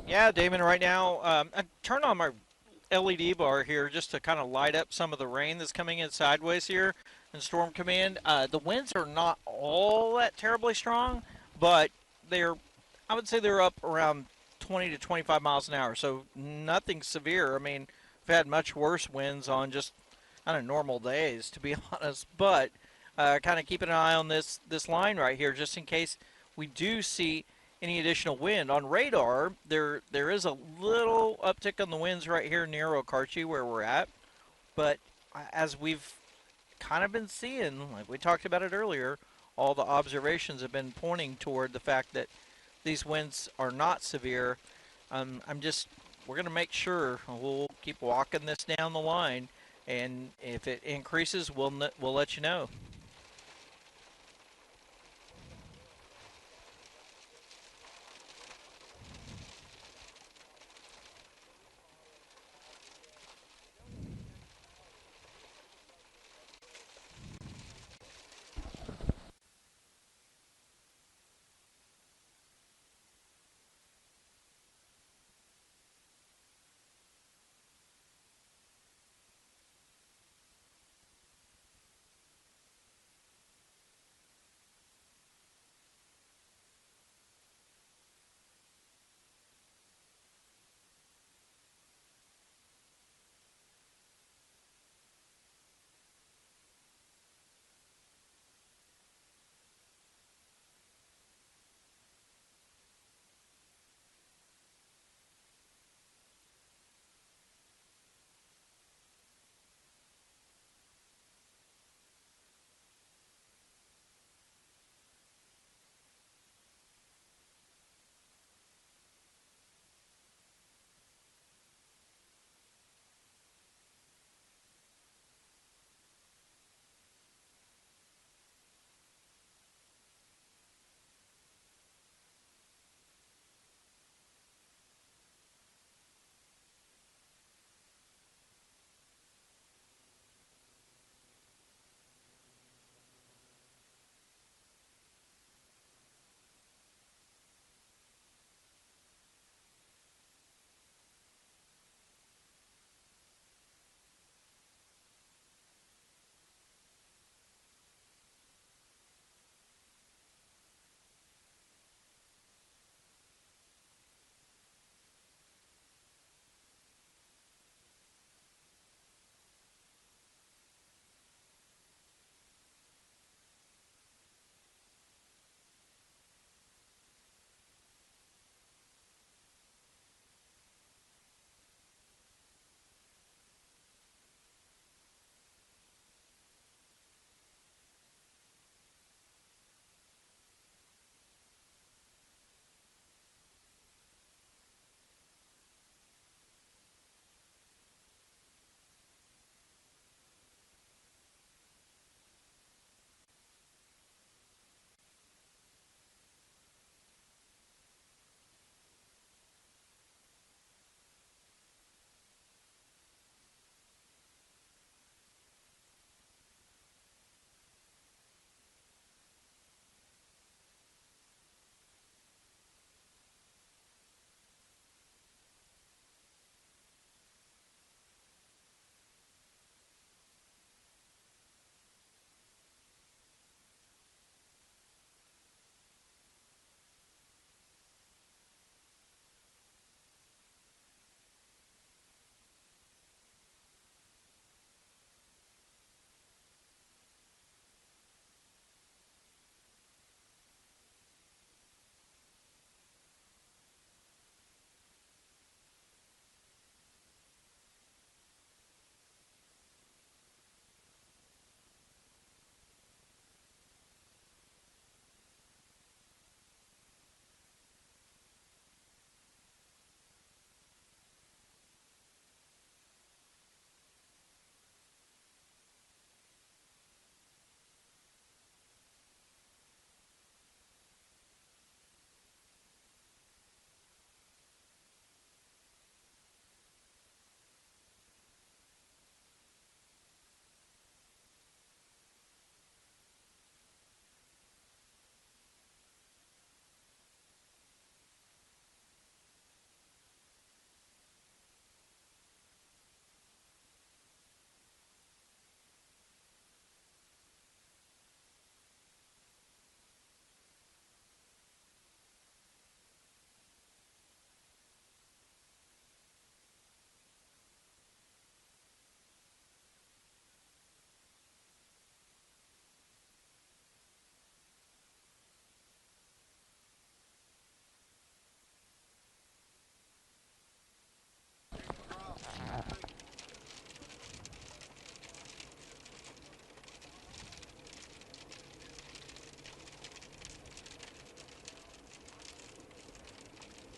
Yeah, Damon, right now, I turned on my LED bar here just to kind of light up some of the rain that's coming in sideways here in Storm Command. The winds are not all that terribly strong, but they're, I would say they're up around 20 to 25 miles an hour, so nothing severe. I mean, we've had much worse winds on just kind of normal days, to be honest, but kind of keeping an eye on this line right here just in case we do see any additional wind. On radar, there is a little uptick on the winds right here near Okarchi where we're at, but as we've kind of been seeing, like we talked about it earlier, all the observations have been pointing toward the fact that these winds are not severe. I'm just, we're going to make sure we'll keep walking this down the line, and if it increases, we'll let you know.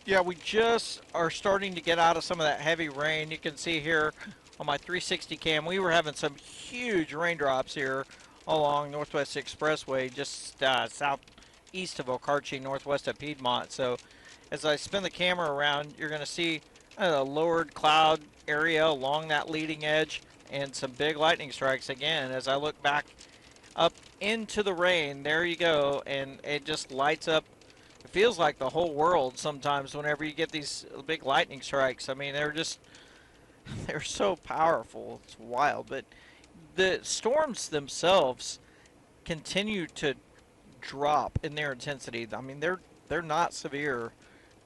Yeah, we just are starting to get out of some of that heavy rain. You can see here on my 360 cam, we were having some huge raindrops here along Northwest Expressway, just southeast of Okarche, northwest of Piedmont. So as I spin the camera around, you're going to see a lowered cloud area along that leading edge and some big lightning strikes again. As I look back up into the rain, there you go, and it just lights up. It feels like the whole world sometimes whenever you get these big lightning strikes. I mean, they're so powerful. It's wild, but the storms themselves continue to drop in their intensity. I mean, they're not severe,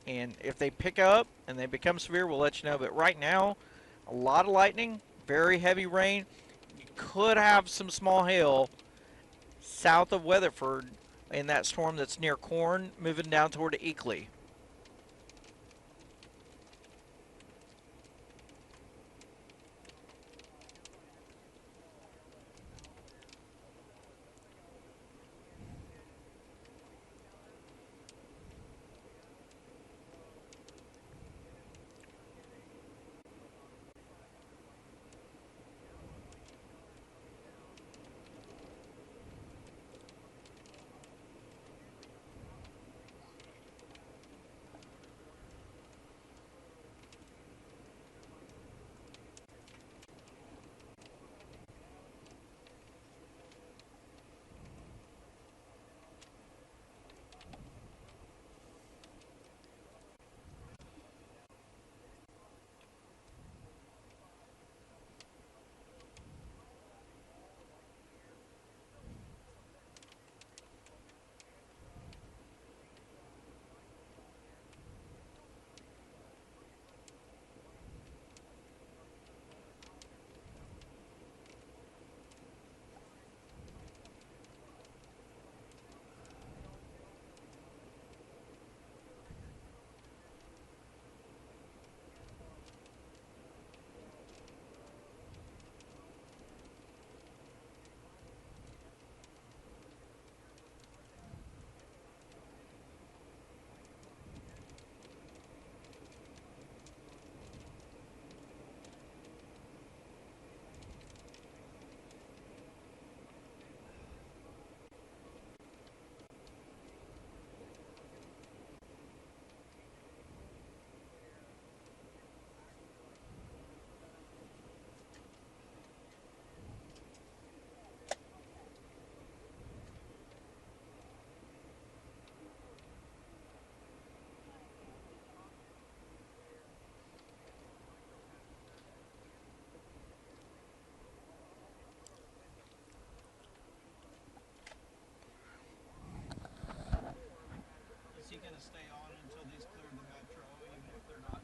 and if they pick up and they become severe, we'll let you know. But right now, a lot of lightning, very heavy rain. You could have some small hail south of Weatherford in that storm that's near Corn, moving down toward Eakley. Is he going to stay on until these clear the metro, even if they're not?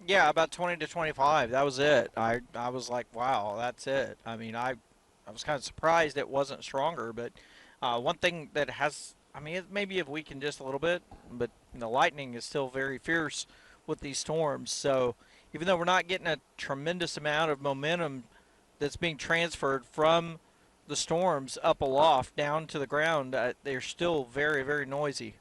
Yeah, about 20 to 25. That was it. I was like, wow, that's it. I mean, I was kind of surprised it wasn't stronger, but one thing that has I mean, it maybe have weakened just a little bit, but the lightning is still very fierce with these storms. So even though we're not getting a tremendous amount of momentum that's being transferred from the storms up aloft down to the ground, they're still very, very noisy.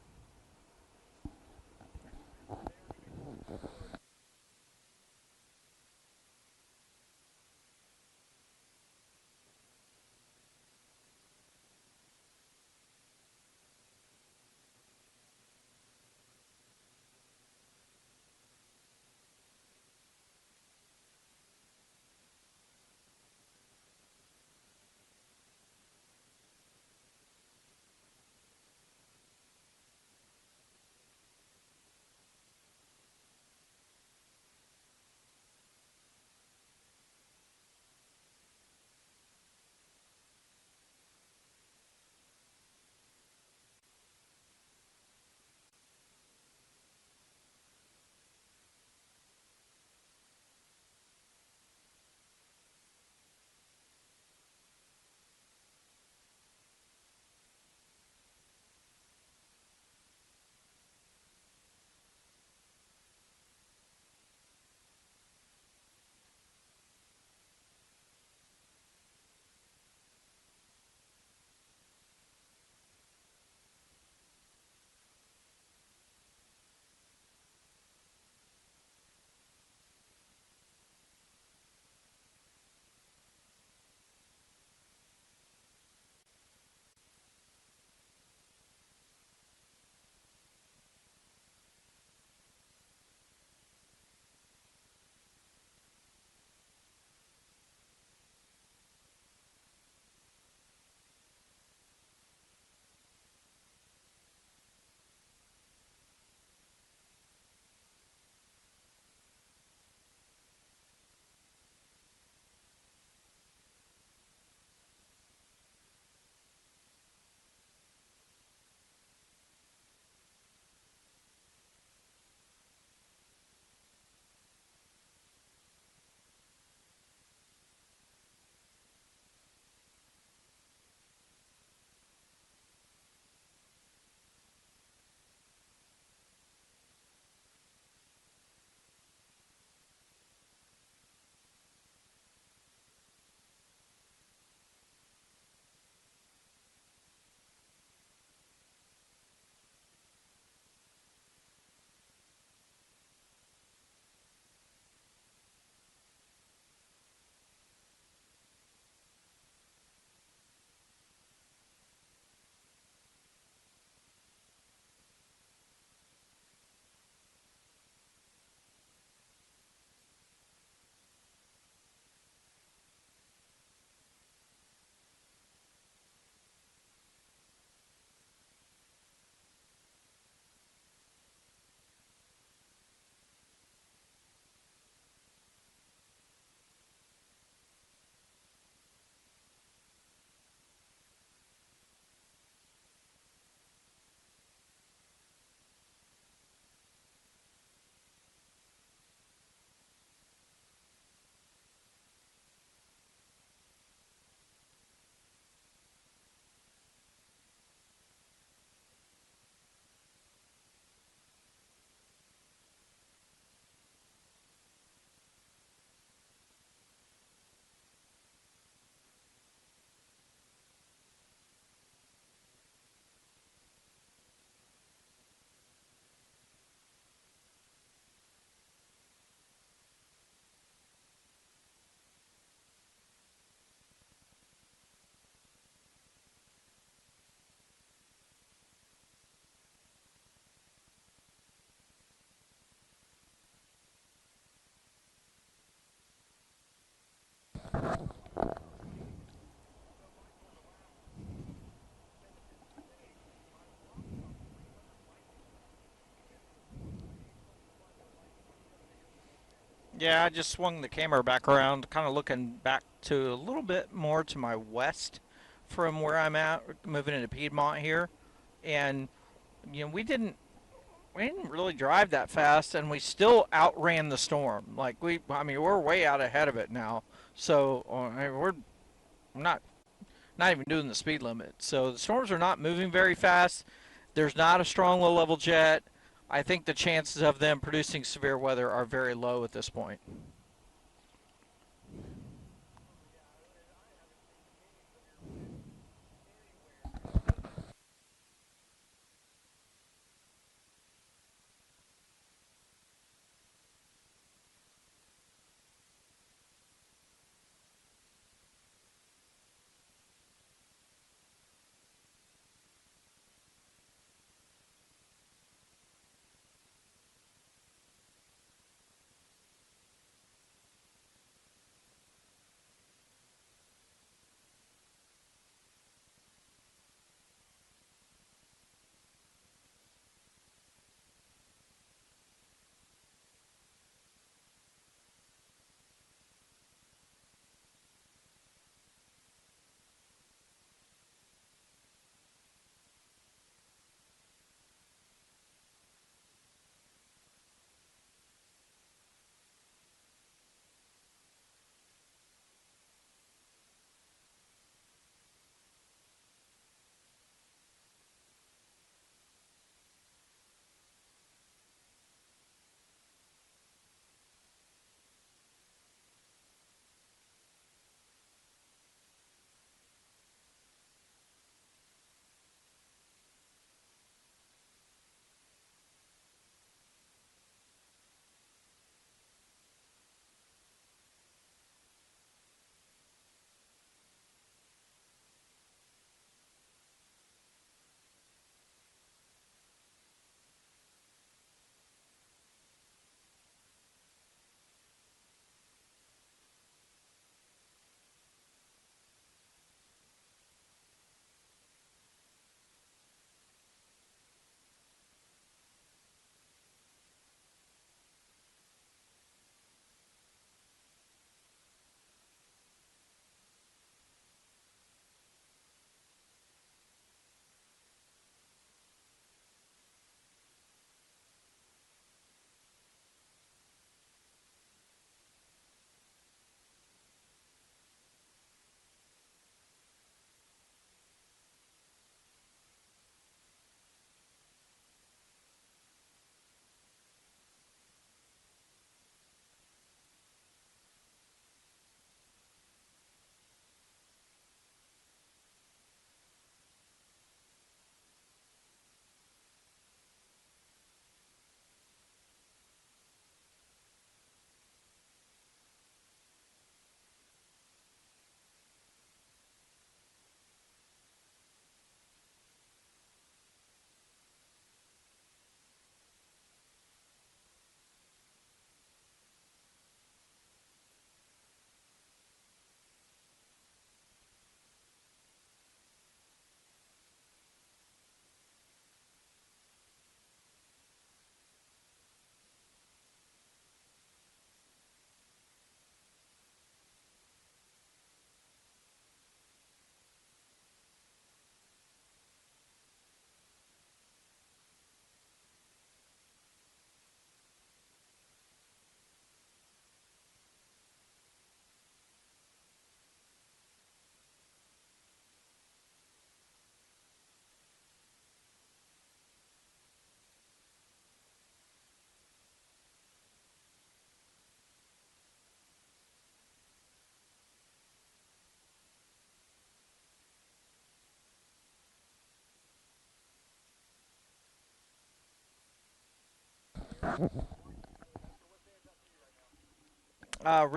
Yeah, I just swung the camera back around, kind of looking back to a little bit more to my west from where I'm at, moving into Piedmont here. And we didn't really drive that fast, and we still outran the storm. I mean, we're way out ahead of it now. So we're not even doing the speed limit. So the storms are not moving very fast. There's not a strong low level jet. I think the chances of them producing severe weather are very low at this point.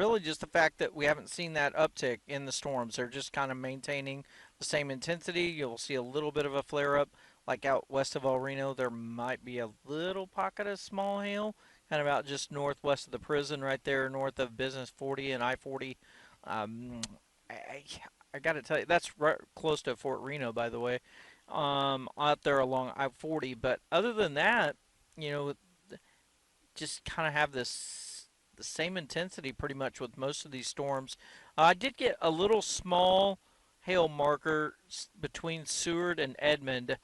Really, just the fact that we haven't seen that uptick in the storms. They're just kind of maintaining the same intensity. You'll see a little bit of a flare up, like out west of El Reno. There might be a little pocket of small hail, kind of out just northwest of the prison, right there, north of Business 40 and I 40. Um, I, I, I got to tell you, that's right close to Fort Reno, by the way, out there along I 40. But other than that, you know, just kind of have this the same intensity pretty much with most of these storms. I did get a little small hail marker between Seward and Edmond,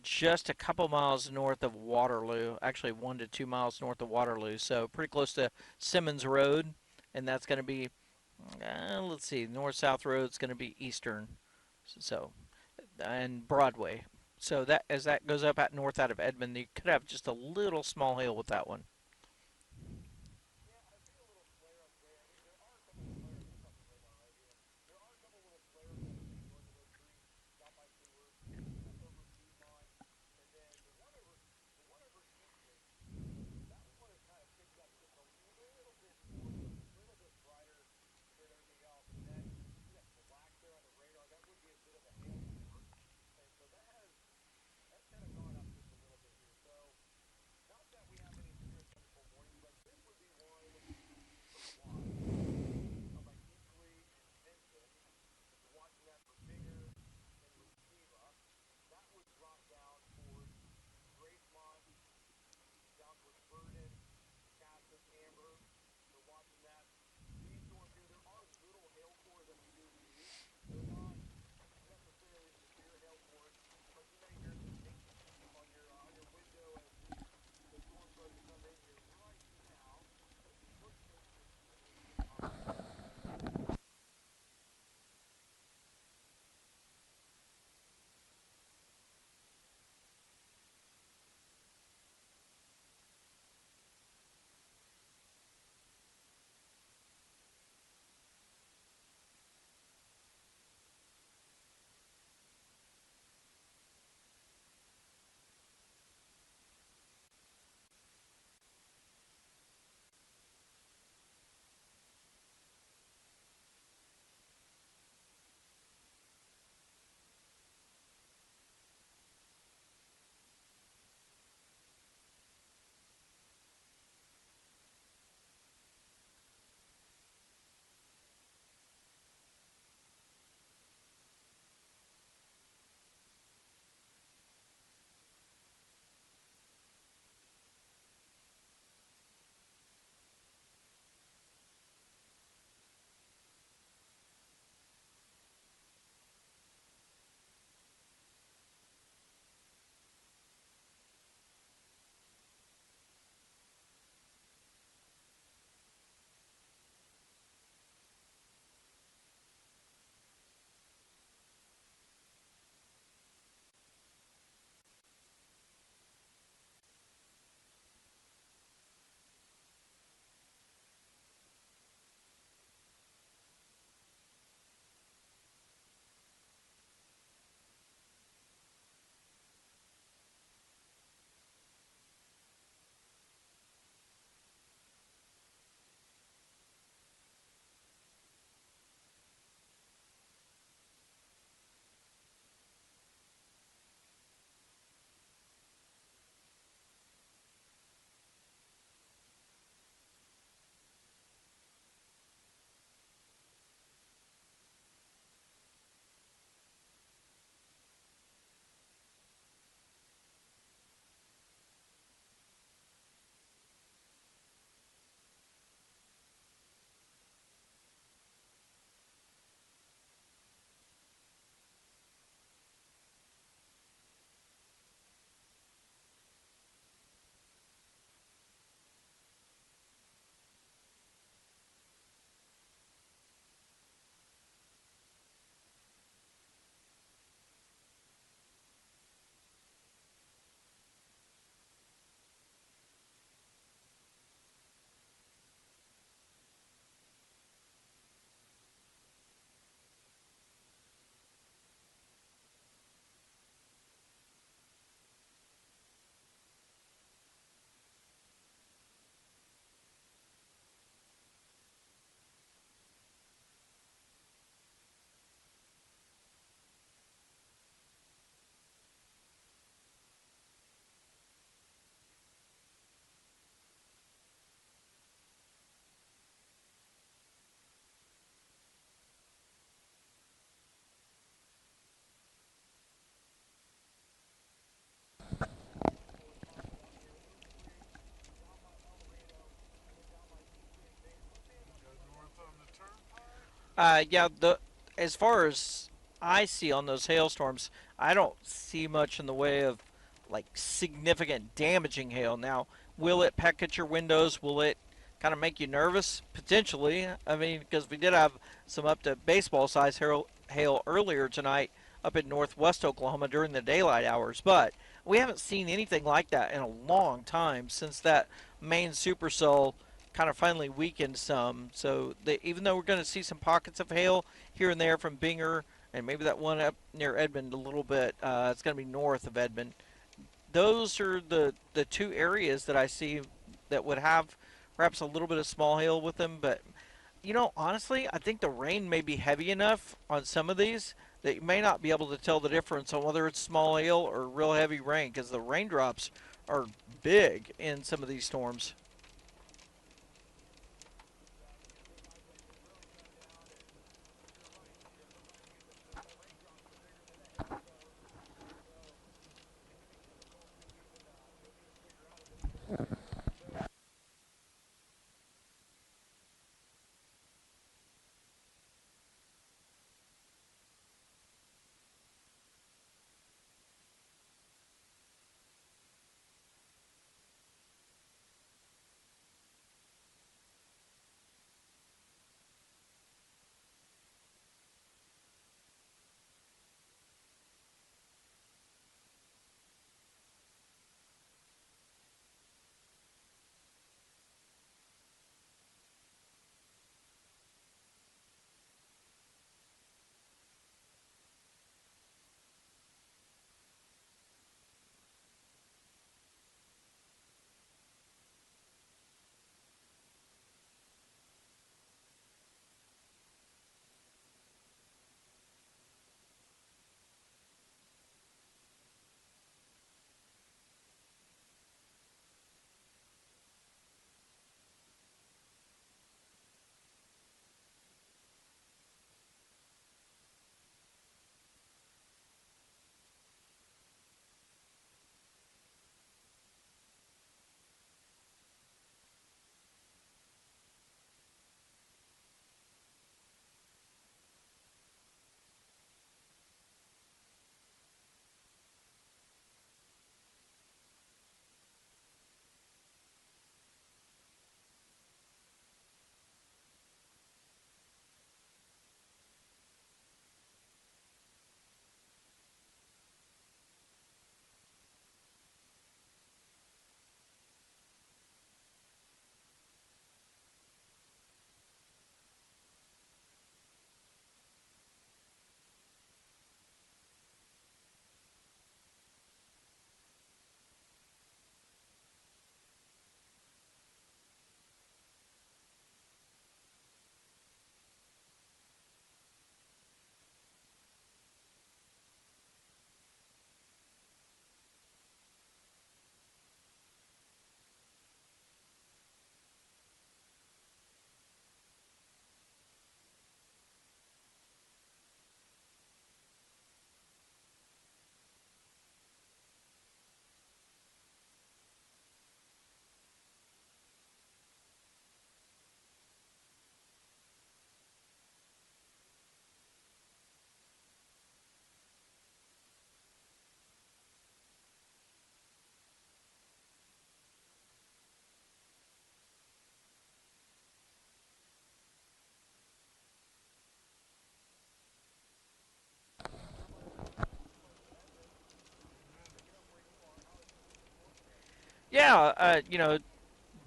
just a couple miles north of Waterloo. Actually, 1 to 2 miles north of Waterloo, so pretty close to Simmons Road, and that's going to be let's see, north south road is going to be eastern, so and Broadway. So that as that goes up out north out of Edmond, you could have just a little small hail with that one. Yeah, I see a little flare up there. I mean, there are a couple flares. It's on the radar right here. There are a couple little flares that are seen north of Oak Creek, down by Seward, over Piedmont, and then the one over Eastlake. That one has kind of picked up just a little bit more, so it's a little bit brighter compared to everything else. And then you see that black there on the radar. That would be a bit of a hailstorm, and so that's kind of gone up just a little bit here. So not that we have any serious thunderstorm warnings, but this would be one to watch. Up by Easley and Hinton. If you're watching that for Binger and Weskiva, that would drop down towards Gracemont, down towards Burden, Cassis, Amber. So watching that. These storms here, there are little hail cores that we do see. They're not necessarily severe hail cores, but you may hear some dinking on your window as the storm starts to come in here right now. Looks like let me get on the radar here. What we're talking about here, Oak Creek, down by El Reno, and then down by Easley and Bates. We're seeing about 25 to 30 inches. Yeah, the as far as I see on those hailstorms, I don't see much in the way of like significant damaging hail. Now, will it peck at your windows? Will it kind of make you nervous? Potentially. I mean, because we did have some up to baseball size hail earlier tonight. up in northwest Oklahoma during the daylight hours. But we haven't seen anything like that in a long time since that main supercell kind of finally weakened some. So even though we're going to see some pockets of hail here and there from Binger and maybe that one up near Edmond a little bit, it's going to be north of Edmond. Those are the two areas that I see that would have perhaps a little bit of small hail with them. But honestly, I think the rain may be heavy enough on some of these that you may not be able to tell the difference on whether it's small hail or real heavy rain because the raindrops are big in some of these storms. Yeah,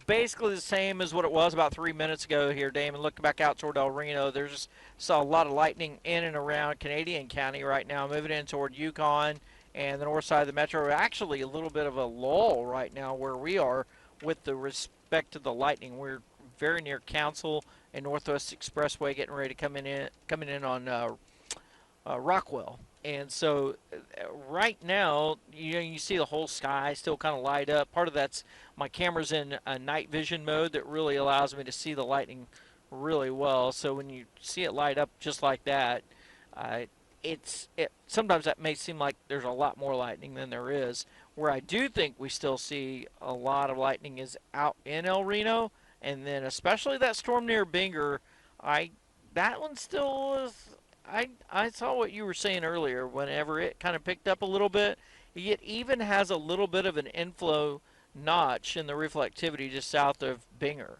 basically the same as what it was about 3 minutes ago here, Damon. Looking back out toward El Reno, there's just saw a lot of lightning in and around Canadian County right now, moving in toward Yukon and the north side of the metro. Actually, a little bit of a lull right now where we are with the respect to the lightning. We're very near Council and Northwest Expressway, getting ready to coming in on Rockwell. And so right now, you see the whole sky still kind of light up. Part of that's my camera's in a night vision mode that really allows me to see the lightning really well. So when you see it light up just like that, uh, sometimes that may seem like there's a lot more lightning than there is. Where I do think we still see a lot of lightning is out in El Reno, and then especially that storm near Binger. I that one still is. I saw what you were saying earlier. Whenever it kind of picked up a little bit, it even has a little bit of an inflow notch in the reflectivity just south of Binger.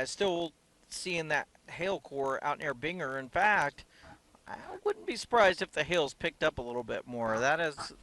Still seeing that hail core out near Binger. In fact, I wouldn't be surprised if the hail's picked up a little bit more. That has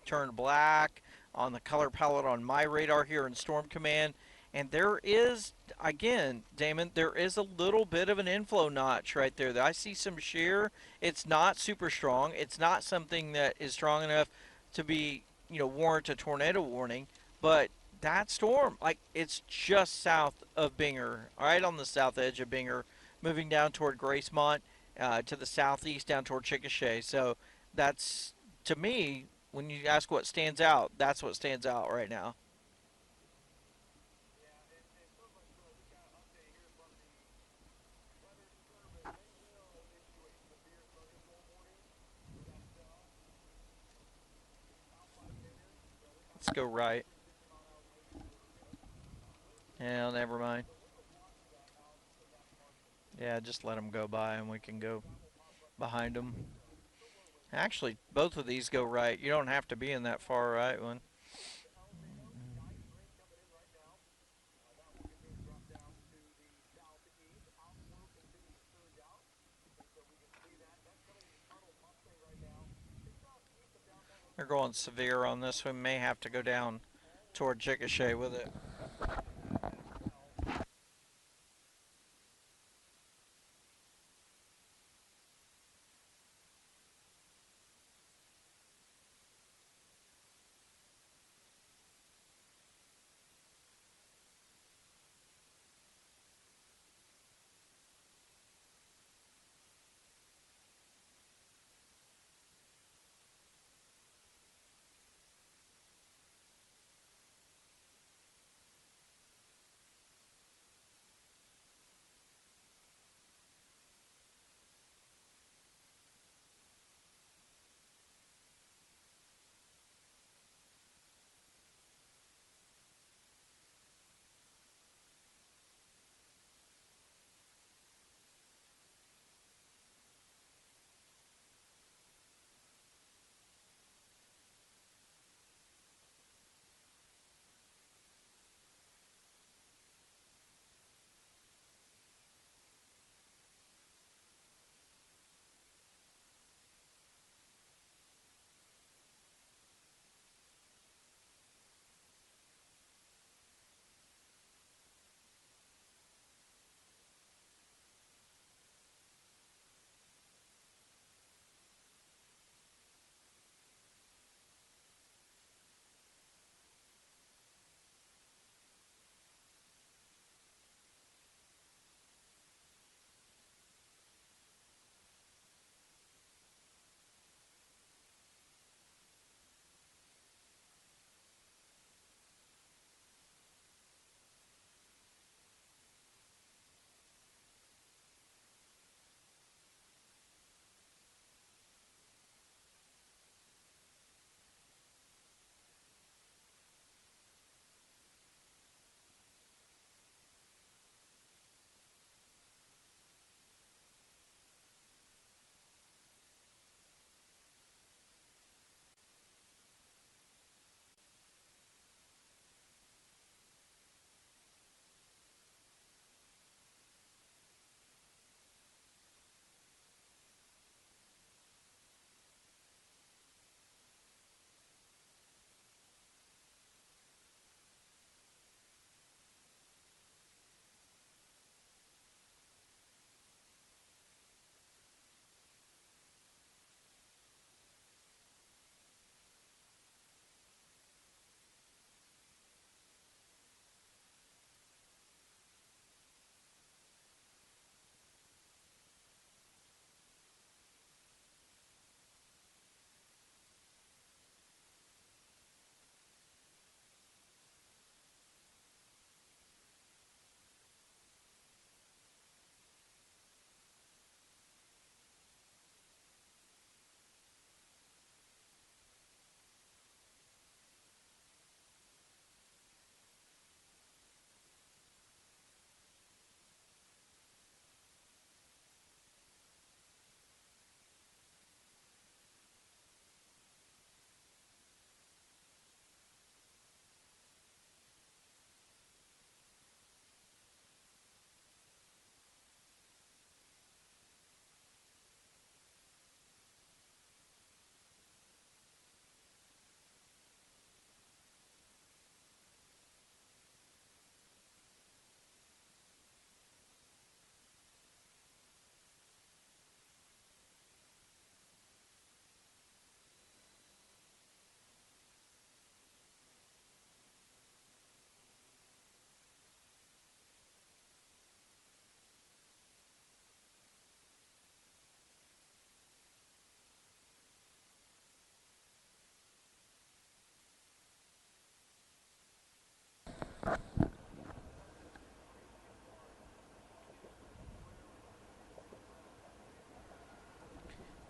turned black on the color palette on my radar here in Storm Command. And there is, again, Damon, there is a little bit of an inflow notch right there. I see some shear. It's not super strong. It's not something that is strong enough to be, warrant a tornado warning. But that storm, like, it's just south of Binger, right on the south edge of Binger, moving down toward Gracemont, to the southeast down toward Chickasha. So that's, to me, when you ask what stands out, that's what stands out right now. Let's go right. Yeah, never mind. Yeah, just let them go by and we can go behind them. Actually, both of these go right. You don't have to be in that far right one. They're going severe on this. We may have to go down toward Chickasha with it.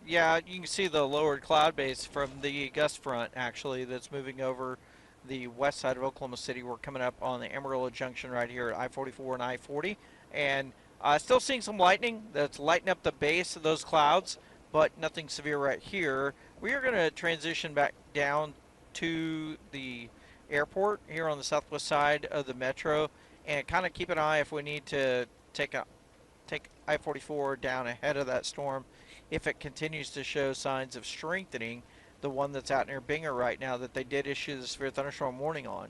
Yeah, you can see the lowered cloud base from the gust front actually that's moving over the west side of Oklahoma City. We're coming up on the Amarillo Junction right here at I-44 and I-40, and still seeing some lightning that's lighting up the base of those clouds, but nothing severe right here. We are going to transition back down to the airport here on the southwest side of the metro, and kind of keep an eye if we need to take a take I-44 down ahead of that storm if it continues to show signs of strengthening, the one that's out near Binger right now that they did issue the severe thunderstorm warning on.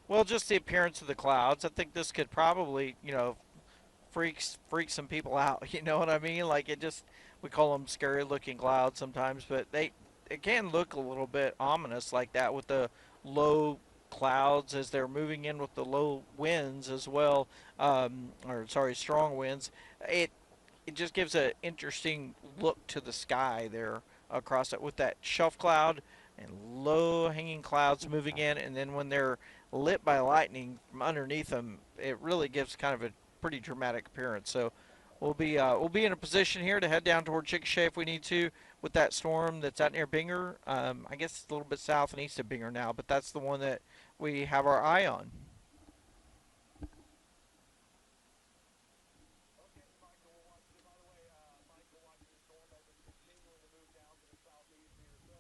Well, just the appearance of the clouds. I think this could probably, freak some people out. You know what I mean? Like it just we call them scary looking clouds sometimes, but they can look a little bit ominous like that with the low clouds as they're moving in with the low winds as well, or sorry, strong winds. It it just gives an interesting look to the sky there across it with that shelf cloud and low hanging clouds moving in, and then when they're lit by lightning from underneath them, it really gives kind of a pretty dramatic appearance. So we'll be in a position here to head down toward Chickasha if we need to with that storm that's out near Binger. I guess it's a little bit south and east of Binger now, but that's the one that we have our eye on. Okay, Michael, we're watching it. By the way, Mike, we're watching the storm as it's continuing to move down to the southeast here. So,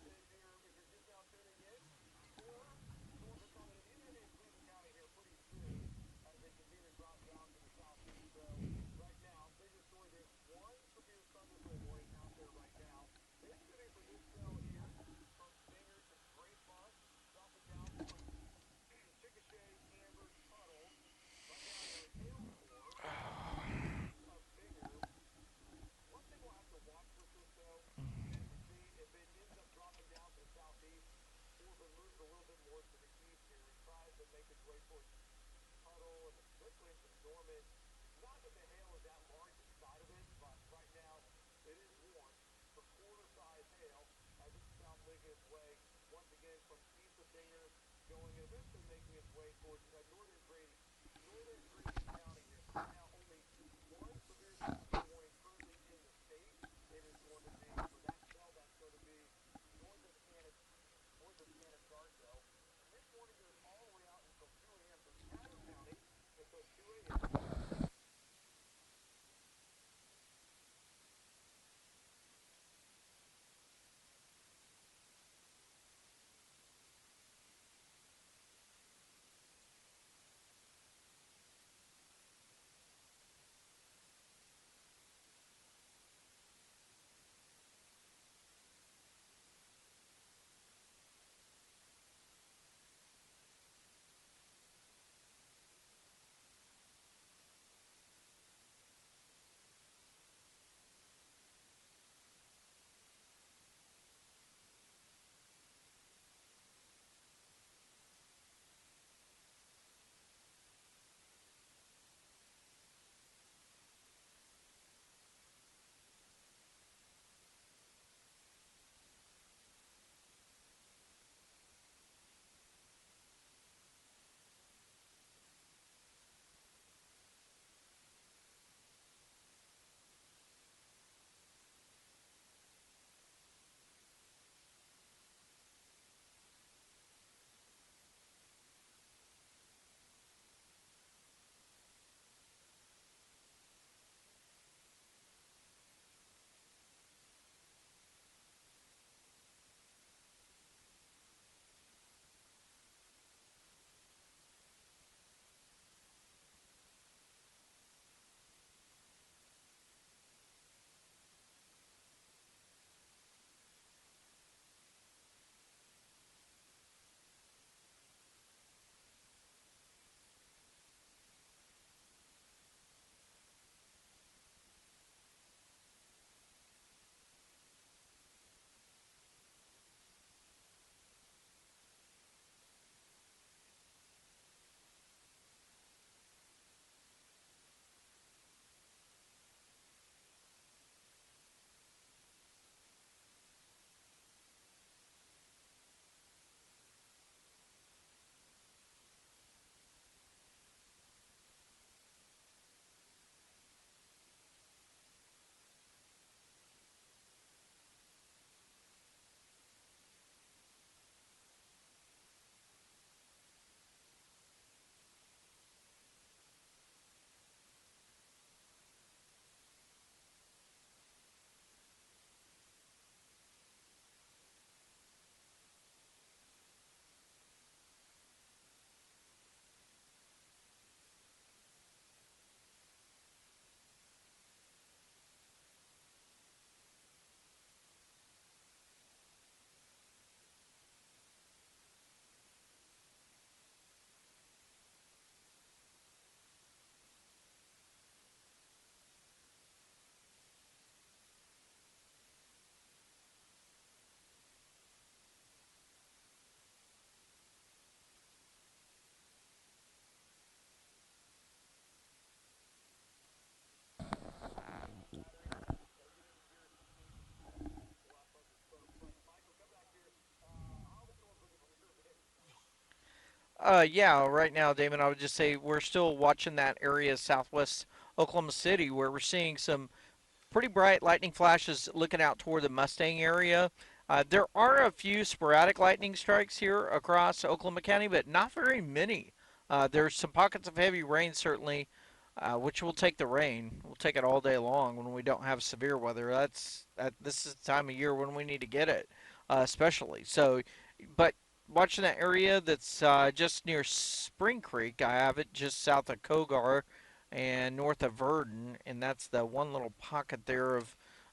if you're just now tuning in, four storms are coming in, even in Cleveland County here pretty soon as they continue to drop down to the southeast. So, right now, bigger story. There's one severe thunderstorm warning out there right now. Benefiting from this cell here, from Binger to Grapevine, dropping down towards Chickasha, Amber, Tuttle. Right now, there are hailstorms east of Binger. One thing we'll have to watch with this, though, is to see if it ends up dropping down to the southeast or if it moves a little bit more to the east here and tries to make its way towards Tuttle and eventually into Norman. Not that the hail is that large inside of it, but right now it is warned for quarter-size hail as it's south making its way once again from east of Binger, going and eventually making its way towards northern Grady County here. So right now only one severe thunderstorm warning currently in the state. It is going to be for that cell that's going to be north of Anadarko. And this warning goes all the way out until 2 a.m. So Caddo County until 2 a.m. Yeah, right now, Damon, I would just say we're still watching that area southwest Oklahoma City where we're seeing some pretty bright lightning flashes looking out toward the Mustang area. There are a few sporadic lightning strikes here across Oklahoma County, but not very many. There's some pockets of heavy rain, certainly, which will take the rain. We'll take it all day long when we don't have severe weather. This is the time of year when we need to get it, especially. So, but watching that area that's just near Spring Creek, I have it just south of Kogar and north of Verdon, and that's the one little pocket there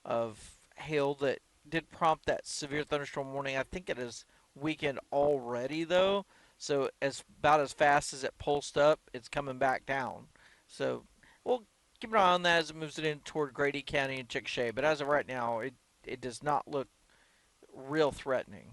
of hail that did prompt that severe thunderstorm warning. I think it is weakened already though, so as about as fast as it pulsed up, it's coming back down. So we'll keep an eye on that as it moves it in toward Grady County and Chickasha. But as of right now, it does not look real threatening.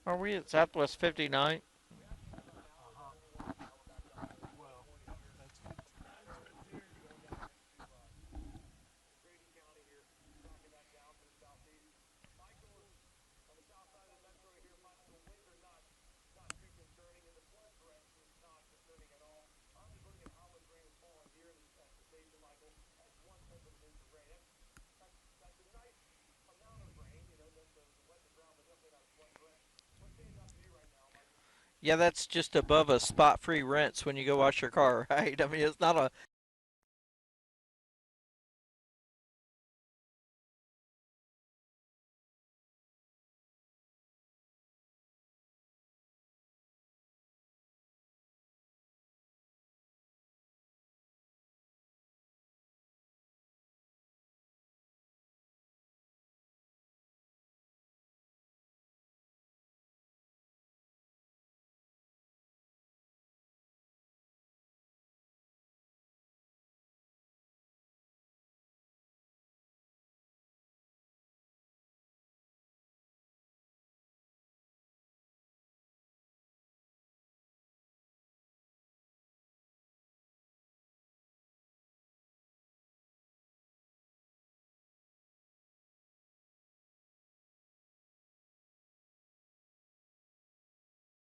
Are we at Southwest 59? Uh-huh. Well, that's good. Yeah, that's just above a spot-free rinse when you go wash your car, right? I mean, it's not a